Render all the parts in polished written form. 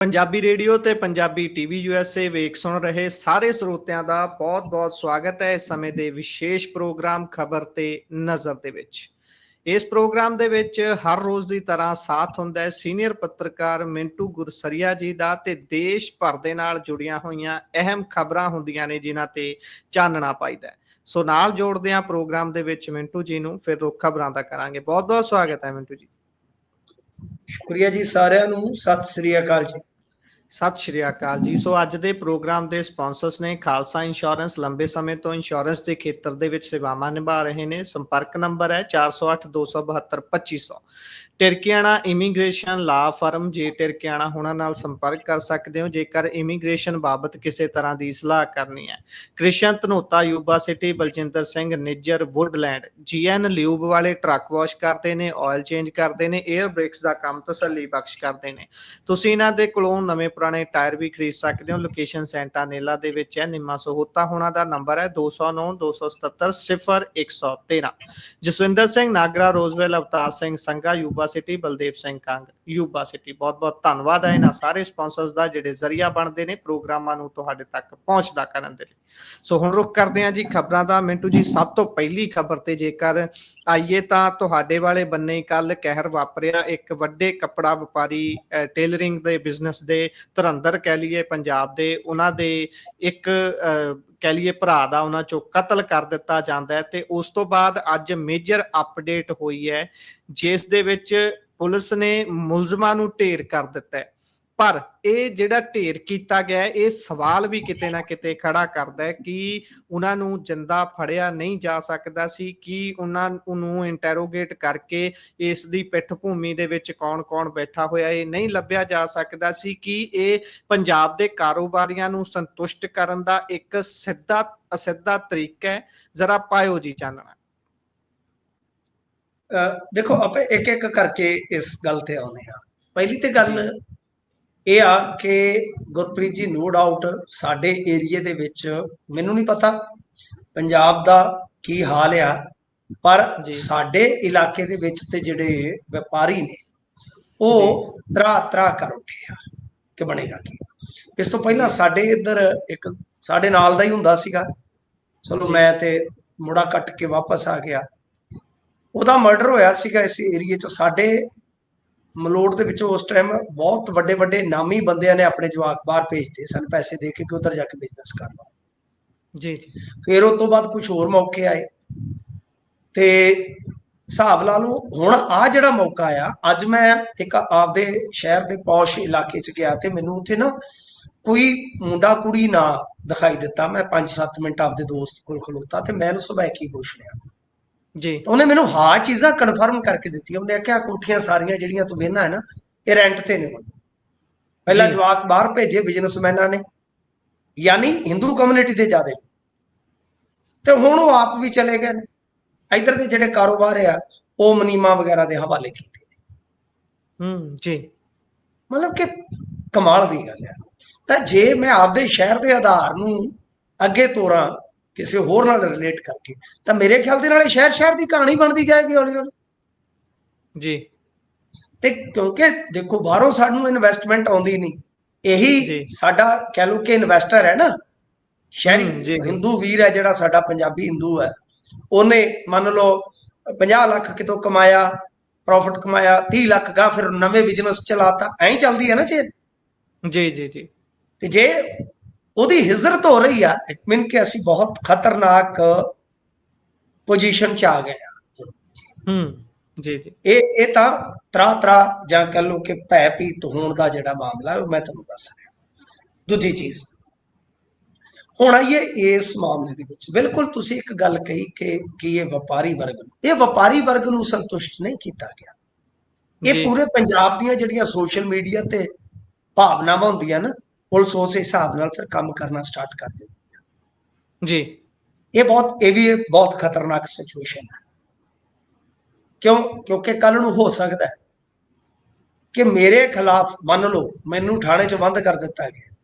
Punjabi radio ਤੇ Punjabi TV USA ਵੇਖ ਸੁਣ ਰਹੇ ਸਾਰੇ ਸਰੋਤਿਆਂ ਦਾ ਬਹੁਤ-ਬਹੁਤ ਸਵਾਗਤ ਹੈ। ਇਸ ਸਮੇਂ ਦੇ ਵਿਸ਼ੇਸ਼ ਪ੍ਰੋਗਰਾਮ ਖਬਰ ਤੇ ਨਜ਼ਰ ਦੇ ਵਿੱਚ। ਇਸ ਪ੍ਰੋਗਰਾਮ ਦੇ ਵਿੱਚ ਹਰ ਰੋਜ਼ ਦੀ ਤਰ੍ਹਾਂ ਸਾਥ ਹੁੰਦਾ ਹੈ ਸੀਨੀਅਰ ਪੱਤਰਕਾਰ ਮਿੰਟੂ ਗੁਰਸਰੀਆ ਜੀ ਦਾ ਤੇ ਦੇਸ਼ ਭਰ ਦੇ ਨਾਲ ਜੁੜੀਆਂ ਹੋਈਆਂ ਅਹਿਮ ਖਬਰਾਂ ਹੁੰਦੀਆਂ ਨੇ ਜਿਨ੍ਹਾਂ ਤੇ ਚਾਨਣਾ ਪਾਈਦਾ। ਸੋ ਨਾਲ ਜੋੜਦੇ ਹਾਂ ਪ੍ਰੋਗਰਾਮ ਦੇ ਵਿੱਚ ਮਿੰਟੂ ਜੀ ਨੂੰ, ਫਿਰ ਰੁੱਖ ਖਬਰਾਂ ਦਾ ਕਰਾਂਗੇ। ਬਹੁਤ-ਬਹੁਤ ਸਵਾਗਤ ਹੈ ਮਿੰਟੂ ਜੀ। ਸ਼ੁਕਰੀਆ ਜੀ ਸਾਰਿਆਂ ਨੂੰ। ਸਤਿ ਸ੍ਰੀ ਅਕਾਲ ਜੀ। ਸਤਿ ਸ਼੍ਰੀ ਅਕਾਲ ਜੀ। ਸੋ ਅੱਜ ਦੇ ਪ੍ਰੋਗਰਾਮ ਦੇ ਸਪਾਂਸਰਸ ਨੇ ਖਾਲਸਾ ਇੰਸ਼ੋਰੈਂਸ। ਲੰਬੇ ਸਮੇਂ ਤੋਂ ਇੰਸ਼ੋਰੈਂਸ ਦੇ ਖੇਤਰ ਦੇ ਵਿੱਚ ਸੇਵਾਵਾਂ ਨਿਭਾ ਰਹੇ ਨੇ। ਸੰਪਰਕ ਨੰਬਰ ਹੈ 4082722500। ਟਿਰਕਿਆਣਾ ਇਮੀਗ੍ਰੇਸ਼ਨ ਲਾ ਫਰਮ ਜੇ ਟਿਰਕਿਆਣਾ ਹੁਣਾਂ ਨਾਲ ਸੰਪਰਕ ਕਰ ਸਕਦੇ ਹੋ ਜੇਕਰ ਇਮੀਗ੍ਰੇਸ਼ਨ ਬਾਬਤ ਕਿਸੇ ਤਰ੍ਹਾਂ ਦੀ ਸਲਾਹ ਕਰਨੀ ਹੈ। Krishan Dhanota Yuba City, Baljinder Singh Nijjar Woodland, GN lube ਵਾਲੇ ਟਰੱਕ ਵਾਸ਼ ਕਰਦੇ ਨੇ, ਆਇਲ ਚੇਂਜ ਕਰਦੇ ਨੇ, 에ਅਰ ਬ੍ਰੇਕਸ ਦਾ ਕੰਮ ਤਸੱਲੀ ਬਖਸ਼ ਕਰਦੇ ਨੇ। ਤੁਸੀਂ ਇਹਨਾਂ ਦੇ ਕੋਲੋਂ ਨਵੇਂ ਪੁਰਾਣੇ ਟਾਇਰ ਵੀ ਖਰੀਦ ਸਕਦੇ ਹੋ। ਲੋਕੇਸ਼ਨ ਸੈਂਟਾਨੇਲਾ ਦੇ ਵਿੱਚ ਹੈ। ਨਿੰਮਾ ਸਹੋਤਾ ਹੋਣਾ ਦਾ ਨੰਬਰ ਹੈ 209-277-0113। Jaswinder Singh Nagra, Roseville, Avtar Singh Sangha Yuba City, Baldev Singh Kang Yuba City. ਬਹੁਤ-ਬਹੁਤ ਧੰਨਵਾਦ ਹੈ ਇਹਨਾਂ ਸਾਰੇ ਸਪਾਂਸਰਸ ਦਾ ਜਿਹੜੇ ਜ਼ਰੀਆ ਬਣਦੇ ਨੇ ਪ੍ਰੋਗਰਾਮਾਂ ਨੂੰ ਤੁਹਾਡੇ ਤੱਕ ਪਹੁੰਚਦਾ ਕਰਨ ਦੇ ਲਈ। ਸੋ ਹੁਣ ਰੁਕ ਕਰਦੇ ਹਾਂ ਜੀ ਖਬਰਾਂ ਦਾ। ਮਿੰਟੂ ਜੀ, ਸਭ ਤੋਂ ਪਹਿਲੀ ਖਬਰ ਤੇ ਜੇਕਰ ਆਈਏ ਤਾਂ ਤੁਹਾਡੇ ਵਾਲੇ ਬੰਨੇ ਕੱਲ ਕਹਿਰ ਵਾਪਰਿਆ। ਇੱਕ ਵੱਡੇ ਕੱਪੜਾ ਵਪਾਰੀ ਟੇਲਰਿੰਗ ਦੇ ਬਿਜ਼ਨਸ ਦੇ ਧੁਰੰਦਰ ਕਹਿ ਲਈਏ ਪੰਜਾਬ ਦੇ, ਉਹਨਾਂ ਦੇ ਇੱਕ ਕਹਿ ਲਈਏ ਭਰਾ ਦਾ ਉਹਨਾਂ ਚੋਂ ਕਤਲ ਕਰ ਦਿੱਤਾ ਜਾਂਦਾ ਹੈ। ਤੇ ਉਸ ਤੋਂ ਬਾਅਦ ਅੱਜ ਮੇਜਰ ਅਪਡੇਟ ਹੋਈ ਹੈ ਜਿਸ ਦੇ ਵਿੱਚ ਪੁਲਿਸ ਨੇ ਮੁਲਜ਼ਮਾਂ ਨੂੰ ਢੇਰ ਕਰ ਦਿੱਤਾ ਹੈ। ਪਰ ਇਹ ਜਿਹੜਾ ਢੇਰ ਕੀਤਾ ਗਿਆ ਇਹ ਸਵਾਲ ਵੀ ਕਿਤੇ ਨਾ ਕਿਤੇ ਖੜਾ ਕਰਦਾ ਹੈ ਕਿ ਉਹਨਾਂ ਨੂੰ ਜਿੰਦਾ ਫੜਿਆ ਨਹੀਂ ਜਾ ਸਕਦਾ ਸੀ, ਕਿ ਉਹਨਾਂ ਨੂੰ ਇੰਟੈਰੋਗੇਟ ਕਰਕੇ ਇਸ ਦੀ ਪਿੱਠ ਭੂਮੀ ਦੇ ਵਿੱਚ ਕੌਣ-ਕੌਣ ਬੈਠਾ ਹੋਇਆ ਇਹ ਨਹੀਂ ਲੱਭਿਆ ਜਾ ਸਕਦਾ ਸੀ, ਕਿ ਇਹ ਪੰਜਾਬ ਦੇ ਕਾਰੋਬਾਰੀਆਂ ਨੂੰ ਸੰਤੁਸ਼ਟ ਕਰਨ ਦਾ ਇੱਕ ਸਿੱਧਾ ਅਸਿੱਧਾ ਤਰੀਕਾ ਹੈ। ਜ਼ਰਾ ਪਾਇਓ ਜੀ ਚਾਨਣਾ। ਦੇਖੋ ਆਪਾਂ ਇੱਕ ਇੱਕ ਕਰਕੇ ਇਸ ਗੱਲ ਤੇ ਆਉਂਦੇ ਹਾਂ। ਪਹਿਲੀ ਤੇ ਗੱਲ ਇਹ ਆ ਕਿ ਗੁਰਪ੍ਰੀਤ ਜੀ, ਨੋ ਡਾਊਟ ਸਾਡੇ ਏਰੀਏ ਦੇ ਵਿੱਚ ਮੈਨੂੰ ਨਹੀਂ ਪਤਾ ਪੰਜਾਬ ਦਾ ਕੀ ਹਾਲ ਆ, ਪਰ ਸਾਡੇ ਇਲਾਕੇ ਦੇ ਵਿੱਚ ਤੇ ਜਿਹੜੇ ਵਪਾਰੀ ਨੇ ਉਹ ਤਰਾ ਕਰ ਉੱਠੇ ਆ ਕਿ ਬਣੇਗਾ ਕੀ। ਇਸ ਤੋਂ ਪਹਿਲਾਂ ਸਾਡੇ ਇੱਧਰ ਇੱਕ ਸਾਡੇ ਨਾਲ ਦਾ ਹੀ ਹੁੰਦਾ ਸੀਗਾ, ਚਲੋ ਮੈਂ ਤੇ ਮੁੜਾ ਕੱਟ ਕੇ ਵਾਪਸ ਆ ਗਿਆ। ਉਹਦਾ ਮਰਡਰ ਹੋਇਆ ਸੀਗਾ ਇਸ ਏਰੀਏ 'ਚ। ਸਾਡੇ ਮਲੋਟ ਦੇ ਵਿੱਚੋਂ ਉਸ ਟਾਈਮ ਬਹੁਤ ਵੱਡੇ ਵੱਡੇ ਨਾਮੀ ਬੰਦਿਆਂ ਨੇ ਆਪਣੇ ਜਵਾਕ ਬਾਹਰ ਭੇਜਦੇ ਸਨ ਪੈਸੇ ਦੇ ਕੇ ਕਿ ਉੱਧਰ ਜਾ ਕੇ ਬਿਜ਼ਨਸ ਕਰ ਲਓ ਜੀ। ਫਿਰ ਉਸ ਤੋਂ ਬਾਅਦ ਕੁਝ ਹੋਰ ਮੌਕੇ ਆਏ ਤੇ ਹਿਸਾਬ ਲਾ ਲਓ ਹੁਣ ਆ ਜਿਹੜਾ ਮੌਕਾ ਆ। ਅੱਜ ਮੈਂ ਇੱਕ ਆਪਦੇ ਸ਼ਹਿਰ ਦੇ ਪੌਸ਼ ਇਲਾਕੇ 'ਚ ਗਿਆ ਤੇ ਮੈਨੂੰ ਉੱਥੇ ਨਾ ਕੋਈ ਮੁੰਡਾ ਕੁੜੀ ਨਾ ਦਿਖਾਈ ਦਿੱਤਾ। ਮੈਂ 5-7 ਮਿੰਟ ਆਪਦੇ ਦੋਸਤ ਕੋਲ ਖਲੋਤਾ ਤੇ ਮੈਂ ਉਹਨੂੰ ਸਵੈਕੀ ਪੁੱਛ ਲਿਆ ਜੀ। ਉਹਨੇ ਮੈਨੂੰ ਹਾਂ ਚੀਜ਼ਾਂ ਕਨਫਰਮ ਕਰਕੇ ਦਿੱਤੀਆਂ। ਉਹਨੇ ਆਖਿਆ ਕੋਠੀਆਂ ਸਾਰੀਆਂ ਜਿਹੜੀਆਂ ਤੂੰ ਵੇਖਣਾ ਹੈ ਨਾ ਇਹ ਰੈਂਟ ਤੇ ਨੇ। ਪਹਿਲਾਂ ਜਵਾਕ ਬਾਹਰ ਭੇਜੇ ਬਿਜ਼ਨਸਮੈਨਾਂ ਨੇ, ਯਾਨੀ ਹਿੰਦੂ ਕਮਿਊਨਿਟੀ ਦੇ ਜ਼ਿਆਦਾ, ਤੇ ਹੁਣ ਉਹ ਆਪ ਵੀ ਚਲੇ ਗਏ ਨੇ। ਇੱਧਰ ਦੇ ਜਿਹੜੇ ਕਾਰੋਬਾਰ ਆ ਉਹ ਮਨੀਮਾ ਵਗੈਰਾ ਦੇ ਹਵਾਲੇ ਕੀਤੇ ਜੀ। ਮਤਲਬ ਕਿ ਕਮਾਲ ਦੀ ਗੱਲ ਆ। ਤਾਂ ਜੇ ਮੈਂ ਆਪਦੇ ਸ਼ਹਿਰ ਦੇ ਆਧਾਰ ਨੂੰ ਅੱਗੇ ਤੋਰਾਂ ਕਿਸੇ ਹੋਰ ਨਾਲ ਰਿਲੇਟ ਕਰਕੇ, ਤਾਂ ਮੇਰੇ ਖਿਆਲ ਦੇ ਨਾਲ ਸ਼ਹਿਰ ਦੀ ਕਹਾਣੀ ਬਣਦੀ ਜਾਏਗੀ ਹੌਲੀ ਹੌਲੀ ਜੀ। ਤੇ ਕਿਉਂਕਿ ਦੇਖੋ ਬਾਹਰੋਂ ਸਾਨੂੰ ਇਨਵੈਸਟਮੈਂਟ ਆਉਂਦੀ ਨਹੀਂ, ਇਹੀ ਸਾਡਾ ਕਹਿ ਲਓ ਕਿ ਇਨਵੈਸਟਰ ਹੈ ਨਾ, ਸ਼ਹਿਰੀ ਹਿੰਦੂ ਵੀਰ ਹੈ ਜਿਹੜਾ ਸਾਡਾ ਪੰਜਾਬੀ ਹਿੰਦੂ ਹੈ। ਉਹਨੇ ਮੰਨ ਲਓ 50 ਲੱਖ ਕਿਤੋਂ ਕਮਾਇਆ, ਪ੍ਰੋਫਿਟ ਕਮਾਇਆ, 30 ਲੱਖ ਗਾ ਫਿਰ ਨਵੇਂ ਬਿਜ਼ਨਸ ਚਲਾਤਾ। ਐਂ ਚੱਲਦੀ ਹੈ ਨਾ ਚੇਨ ਜੀ। ਤੇ ਜੇ ਉਹਦੀ ਹਿਜਰਤ ਹੋ ਰਹੀ ਆ, ਇਟ ਮੀਨ ਕਿ ਅਸੀਂ ਬਹੁਤ ਖਤਰਨਾਕ ਪੋਜੀਸ਼ਨ 'ਚ ਆ ਗਏ ਆ ਜੀ। ਇਹ ਤਾਂ ਤਰਾ ਜਾਂ ਕਹਿ ਲਓ ਕਿ ਭੈ ਭੀਤ ਹੋਣ ਦਾ ਜਿਹੜਾ ਮਾਮਲਾ ਉਹ ਮੈਂ ਤੁਹਾਨੂੰ ਦੱਸ ਰਿਹਾ। ਦੂਜੀ ਚੀਜ਼, ਹੁਣ ਆਈਏ ਇਸ ਮਾਮਲੇ ਦੇ ਵਿੱਚ। ਬਿਲਕੁਲ ਤੁਸੀਂ ਇੱਕ ਗੱਲ ਕਹੀ ਕਿ ਇਹ ਵਪਾਰੀ ਵਰਗ ਨੂੰ ਸੰਤੁਸ਼ਟ ਨਹੀਂ ਕੀਤਾ ਗਿਆ। ਇਹ ਪੂਰੇ ਪੰਜਾਬ ਦੀਆਂ ਜਿਹੜੀਆਂ ਸੋਸ਼ਲ ਮੀਡੀਆ ਤੇ ਭਾਵਨਾਵਾਂ ਹੁੰਦੀਆਂ ਨਾ, ਪੁਲਿਸ ਉਸ ਹਿਸਾਬ ਨਾਲ ਫਿਰ ਕੰਮ ਕਰਨਾ ਸਟਾਰਟ ਕਰ ਦਿੰਦੀ ਹੈ ਜੀ। ਇਹ ਵੀ ਬਹੁਤ ਖਤਰਨਾਕ ਸਿਚੁਏਸ਼ਨ ਹੈ। ਕਿਉਂਕਿ ਕੱਲ ਨੂੰ ਹੋ ਸਕਦਾ ਹੈ ਕਿ ਮੇਰੇ ਖਿਲਾਫ ਮੰਨ ਲਓ ਮੈਨੂੰ ਥਾਣੇ 'ਚ ਬੰਦ ਕਰ ਦਿੱਤਾ ਗਿਆ,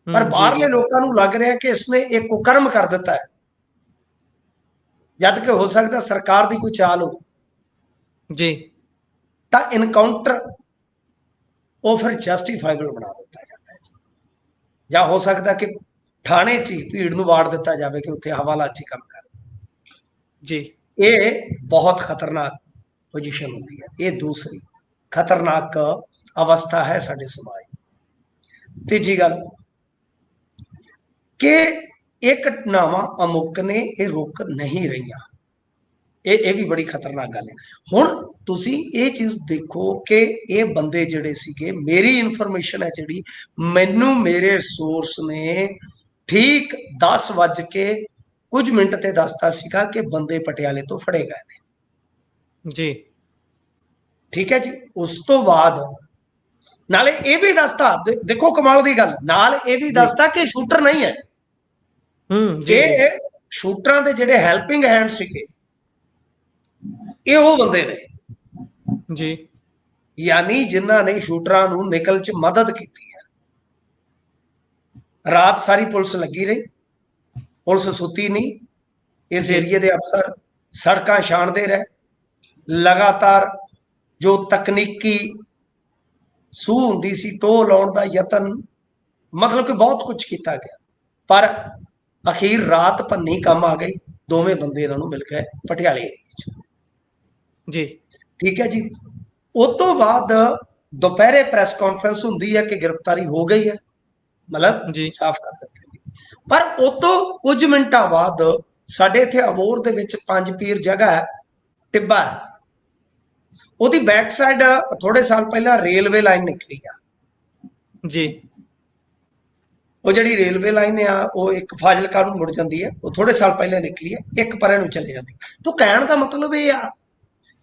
ਪਰ ਬਾਹਰਲੇ ਲੋਕਾਂ ਨੂੰ ਲੱਗ ਰਿਹਾ ਕਿ ਇਸਨੇ ਇੱਕ ਕੁਕਰਮ ਕਰ ਦਿੱਤਾ ਹੈ, ਜਦ ਕਿ ਹੋ ਸਕਦਾ ਸਰਕਾਰ ਦੀ ਕੋਈ ਚਾਲ ਹੋ ਜੀ। ਤਾਂ ਇਨਕਾਊਂਟਰ ਉਹ ਫਿਰ ਜਸਟੀਫਾਈਬਲ ਬਣਾ ਦਿੱਤਾ ਜਾਂਦਾ ਹੈ ਜੀ। ਜਾਂ ਹੋ ਸਕਦਾ ਕਿ ਥਾਣੇ 'ਚ ਹੀ ਭੀੜ ਨੂੰ ਵਾੜ ਦਿੱਤਾ ਜਾਵੇ ਕਿ ਉੱਥੇ ਹਵਾਲਾਤੀ ਕੰਮ ਕਰ। ਜੀ ਇਹ ਬਹੁਤ ਖਤਰਨਾਕ ਪੋਜੀਸ਼ਨ ਹੁੰਦੀ ਹੈ। ਇਹ ਦੂਸਰੀ ਖਤਰਨਾਕ ਅਵਸਥਾ ਹੈ ਸਾਡੇ ਸਮਾਜ ਦੀ। ਤੀਜੀ ਗੱਲ ਕਿ ਇਹ ਘਟਨਾਵਾਂ ਅਮੁੱਕ ਨੇ, ਇਹ ਰੁਕ ਨਹੀਂ ਰਹੀਆਂ। ਇਹ ਵੀ ਬੜੀ ਖਤਰਨਾਕ ਗੱਲ ਹੈ। ਹੁਣ ਤੁਸੀਂ ਇਹ ਚੀਜ਼ ਦੇਖੋ ਕਿ ਇਹ ਬੰਦੇ ਜਿਹੜੇ ਸੀਗੇ, ਮੇਰੀ ਇਨਫੋਰਮੇਸ਼ਨ ਹੈ ਜਿਹੜੀ ਮੈਨੂੰ ਮੇਰੇ ਸੋਰਸ ਨੇ ਠੀਕ 10 ਵੱਜ ਕੇ ਕੁਝ ਮਿੰਟ ਤੇ ਦੱਸਤਾ ਸੀਗਾ ਕਿ ਬੰਦੇ ਪਟਿਆਲੇ ਤੋਂ ਫੜੇ ਗਏ ਨੇ ਜੀ। ਠੀਕ ਹੈ ਜੀ। ਉਸ ਤੋਂ ਬਾਅਦ ਨਾਲੇ ਇਹ ਵੀ ਦੱਸਤਾ, ਦੇਖੋ ਕਮਾਲ ਦੀ ਗੱਲ, ਨਾਲ ਇਹ ਵੀ ਦੱਸਤਾ ਕਿ ਸ਼ੂਟਰ ਨਹੀਂ ਹੈ। ਜੀ ਇਹ ਸ਼ੂਟਰਾਂ ਦੇ ਜਿਹੜੇ ਹੈਲਪਿੰਗ ਹੈਂਡ ਸੀਗੇ, ਇਹ ਉਹ ਬੰਦੇ ਨੇ ਜੀ, ਯਾਨੀ ਜਿਨ੍ਹਾਂ ਨੇ ਸ਼ੂਟਰਾਂ ਨੂੰ ਨਿਕਲ ਚ ਮਦਦ ਕੀਤੀ ਹੈ। ਰਾਤ ਸਾਰੀ ਪੁਲਿਸ ਲੱਗੀ ਰਹੀ, ਪੁਲਿਸ ਸੁੱਤੀ ਨਹੀਂ। ਇਸ ਏਰੀਏ ਦੇ ਅਫਸਰ ਸੜਕਾਂ ਛਾਣਦੇ ਰਹੇ, ਲਗਾਤਾਰ ਜੋ ਤਕਨੀਕੀ ਸੂਹ ਹੁੰਦੀ ਸੀ ਟੋਹ ਲਾਉਣ ਦਾ ਯਤਨ, ਮਤਲਬ ਕਿ ਬਹੁਤ ਕੁਝ ਕੀਤਾ ਗਿਆ, ਪਰ ਅਖੀਰ ਰਾਤ ਭੰਨੀ ਕੰਮ ਆ ਗਈ। ਦੋਵੇਂ ਬੰਦੇ ਇਹਨਾਂ ਨੂੰ ਮਿਲ ਗਏ ਪਟਿਆਲੇ ਏਰੀਏ ਚ ਜੀ। ਠੀਕ ਹੈ ਜੀ। ਉਸ ਤੋਂ ਬਾਅਦ ਦੁਪਹਿਰੇ ਪ੍ਰੈਸ ਕਾਨਫਰੰਸ ਹੁੰਦੀ ਹੈ ਕਿ ਗ੍ਰਿਫਤਾਰੀ ਹੋ ਗਈ ਹੈ, ਮਤਲਬ ਜੀ ਸਾਫ਼ ਕਰ ਦਿੱਤੇ। ਪਰ ਉਸ ਤੋਂ ਕੁਝ ਮਿੰਟਾਂ ਬਾਅਦ ਸਾਡੇ ਇੱਥੇ ਅਬੋਹਰ ਦੇ ਵਿੱਚ ਪੰਜ ਪੀਰ ਜਗ੍ਹਾ ਹੈ, ਟਿੱਬਾ ਹੈ, ਉਹਦੀ ਬੈਕ ਸਾਈਡ ਥੋੜੇ ਸਾਲ ਪਹਿਲਾਂ ਰੇਲਵੇ ਲਾਈਨ ਨਿਕਲੀ ਆ ਜੀ। ਉਹ ਜਿਹੜੀ ਰੇਲਵੇ ਲਾਈਨ ਆ ਉਹ ਇੱਕ ਫਾਜ਼ਿਲਕਾ ਨੂੰ ਮੁੜ ਜਾਂਦੀ ਹੈ, ਉਹ ਥੋੜੇ ਸਾਲ ਪਹਿਲਾਂ ਨਿਕਲੀ ਹੈ, ਇੱਕ ਪਰੇ ਨੂੰ ਚਲੇ ਜਾਂਦੀ। ਤਾਂ ਕਹਿਣ ਦਾ ਮਤਲਬ ਇਹ ਆ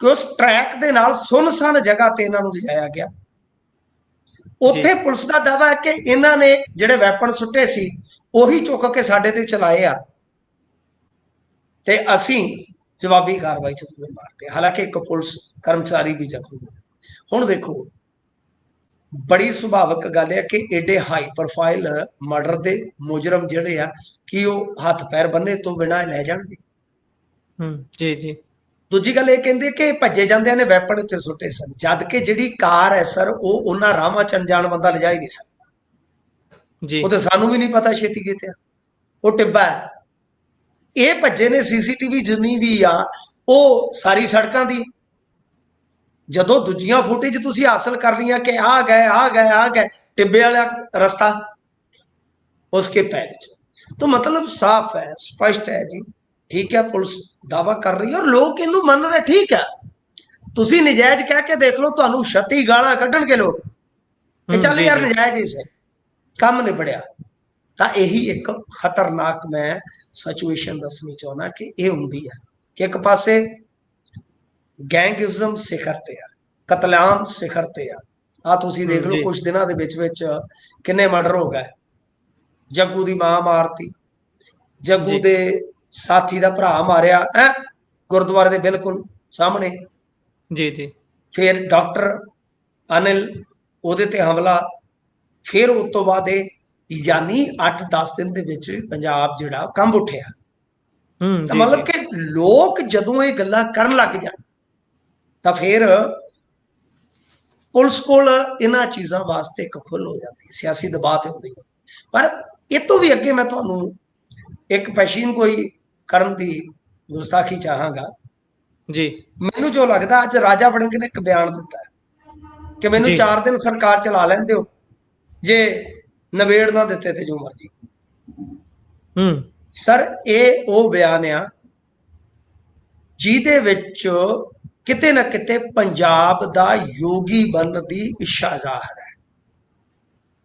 ਕਿ ਉਸ ਟਰੈਕ ਦੇ ਨਾਲ ਸੁੰਨਸਾਨ ਜਗ੍ਹਾ ਤੇ ਇਹਨਾਂ ਨੂੰ ਲਿਜਾਇਆ ਗਿਆ। ਉੱਥੇ ਪੁਲਿਸ ਦਾ ਦਾਅਵਾ ਹੈ ਕਿ ਇਹਨਾਂ ਨੇ ਜਿਹੜੇ ਵੈਪਨ ਸੁੱਟੇ ਸੀ ਉਹੀ ਚੁੱਕ ਕੇ ਸਾਡੇ ਤੇ ਚਲਾਏ ਆ ਤੇ ਅਸੀਂ ਜਵਾਬੀ ਕਾਰਵਾਈ ਚ ਦੋਵੇਂ ਮਾਰਤੇ। ਹਾਲਾਂਕਿ ਇੱਕ ਪੁਲਿਸ ਕਰਮਚਾਰੀ ਵੀ ਜ਼ਖਮੀ ਹੋਇਆ। ਹੁਣ ਦੇਖੋ, ਬੜੀ ਸੁਭਾਵਿਕ ਗੱਲ ਹੈ ਕਿ ਏਡੇ ਹਾਈ ਪ੍ਰੋਫਾਈਲ ਮਰਡਰ ਦੇ ਮੁਜਰਮ ਜਿਹੜੇ ਆ ਕਿ ਉਹ ਹੱਥ ਪੈਰ ਬੰਨੇ ਤੋਂ ਬਿਨਾਂ ਲੈ ਜਾਣਗੇ। ਜੀ ਜੀ। ਦੂਜੀ ਗੱਲ ਇਹ ਕਹਿੰਦੇ ਕਿ ਭੱਜੇ ਜਾਂਦਿਆਂ ਨੇ ਵੈਪਨ ਇੱਥੇ ਸੁੱਟੇ ਸਨ, ਜਦ ਕਿ ਜਿਹੜੀ ਕਾਰ ਹੈ ਸਰ ਉਹ ਉਹਨਾਂ ਰਾਹਾਂ ਚ ਅਣਜਾਣ ਬੰਦਾ ਲਿਜਾ ਹੀ ਨਹੀਂ ਸਕਦਾ ਜੀ। ਉਹ ਤੇ ਸਾਨੂੰ ਵੀ ਨਹੀਂ ਪਤਾ ਛੇਤੀ ਕਿਤੇ ਉਹ ਟਿੱਬਾ ਹੈ। ਇਹ ਭੱਜੇ ਨੇ, ਸੀਸੀਟੀਵੀ ਜਿੰਨੀ ਵੀ ਆ ਉਹ ਸਾਰੀ ਸੜਕਾਂ ਦੀ। ਜਦੋਂ ਦੂਜੀਆਂ ਫੁਟੇਜ ਤੁਸੀਂ ਹਾਸਲ ਕਰ ਲਈਆਂ ਕਿ ਆ ਗਏ ਆ ਗਏ ਆ ਗਏ, ਟਿੱਬੇ ਵਾਲਾ ਰਸਤਾ ਉਸਕੇ ਪੈਰ ਚ, तो मतलब साफ है, स्पष्ट है जी। ठीक है, पुलिस दावा कर रही है और लोग इनू मन रहे। ठीक है, ਤੁਸੀਂ ਨਜਾਇਜ਼ ਕਹਿ ਕੇ ਦੇਖ ਲਓ, ਤੁਹਾਨੂੰ 36 ਗਾਲਾਂ ਕੱਢਣਗੇ ਲੋਕ ਕਿ ਚੱਲ ਯਾਰ ਨਜਾਇਜ਼ ਹੀ ਸੇ ਕੰਮ ਨਿਬੜਿਆ। ਤਾਂ ਇਹੀ ਇੱਕ ਖਤਰਨਾਕ ਮੈਂ ਸਿਚੁਏਸ਼ਨ ਦੱਸਣੀ ਚਾਹੁੰਦਾ ਕਿ ਇਹ ਹੁੰਦੀ ਹੈ ਕਿ ਇੱਕ ਪਾਸੇ ਗੈਂਗਿਜ਼ਮ ਸਿਖਰ ਤੇ ਆ, ਕਤਲੇਆਮ ਸਿਖਰ ਤੇ ਆ ਤੁਸੀਂ ਦੇਖ ਲਓ ਕੁਝ ਦਿਨਾਂ ਦੇ ਵਿੱਚ ਕਿੰਨੇ ਮਰਡਰ ਹੋ ਗਏ। ਜੱਗੂ ਦੀ ਮਾਂ ਮਾਰਤੀ, ਜੱਗੂ ਦੇ ਸਾਥੀ ਦਾ ਭਰਾ ਮਾਰਿਆ ਹੈ ਗੁਰਦੁਆਰੇ ਦੇ ਬਿਲਕੁਲ ਸਾਹਮਣੇ। ਜੀ ਜੀ। ਫਿਰ ਡਾਕਟਰ ਅਨਿਲ ਉਹਦੇ ਤੇ ਹਮਲਾ, ਫਿਰ ਉਸ ਤੋਂ ਬਾਅਦ ਇਹ, ਯਾਨੀ 8-10 ਦਿਨ ਦੇ ਵਿੱਚ ਪੰਜਾਬ ਜਿਹੜਾ ਕੰਬ ਉੱਠਿਆ। ਤਾਂ ਮਤਲਬ ਕਿ ਲੋਕ ਜਦੋਂ ਇਹ ਗੱਲਾਂ ਕਰਨ ਲੱਗ ਜਾਣ ਤਾਂ ਫਿਰ ਪੁਲਿਸ ਕੋਲ ਇਹਨਾਂ ਚੀਜ਼ਾਂ ਵਾਸਤੇ ਇੱਕ ਖੁੱਲ੍ਹ ਹੋ ਜਾਂਦੀ, ਸਿਆਸੀ ਦਬਾਅ ਤੇ ਹੁੰਦੀ। ਪਰ ਇਹ ਤੋਂ ਵੀ ਅੱਗੇ ਮੈਂ ਤੁਹਾਨੂੰ ਇੱਕ ਪੈਸ਼ੀਨ ਕੋਈ ਕਰਨ ਦੀ ਗੁਸਤਾਖੀ ਚਾਹਾਂਗਾ ਜੀ। ਮੈਨੂੰ ਜੋ ਲੱਗਦਾ, ਅੱਜ ਰਾਜਾ ਵੜਿੰਗ ਨੇ ਇੱਕ ਬਿਆਨ ਦਿੱਤਾ ਕਿ ਮੈਨੂੰ 4 ਦਿਨ ਸਰਕਾਰ ਚਲਾ ਲੈਣ ਦਿਓ, ਜੇ ਨਵੇੜ ਨਾ ਦਿੱਤੇ ਤੇ ਜੋ ਮਰਜੀ। ਸਰ ਇਹ ਉਹ ਬਿਆਨ ਆ ਜਿਹਦੇ ਵਿੱਚ ਕਿਤੇ ਨਾ ਕਿਤੇ ਪੰਜਾਬ ਦਾ ਯੋਗੀ ਬਣਨ ਦੀ ਇੱਛਾ ਜ਼ਾਹਰ ਹੈ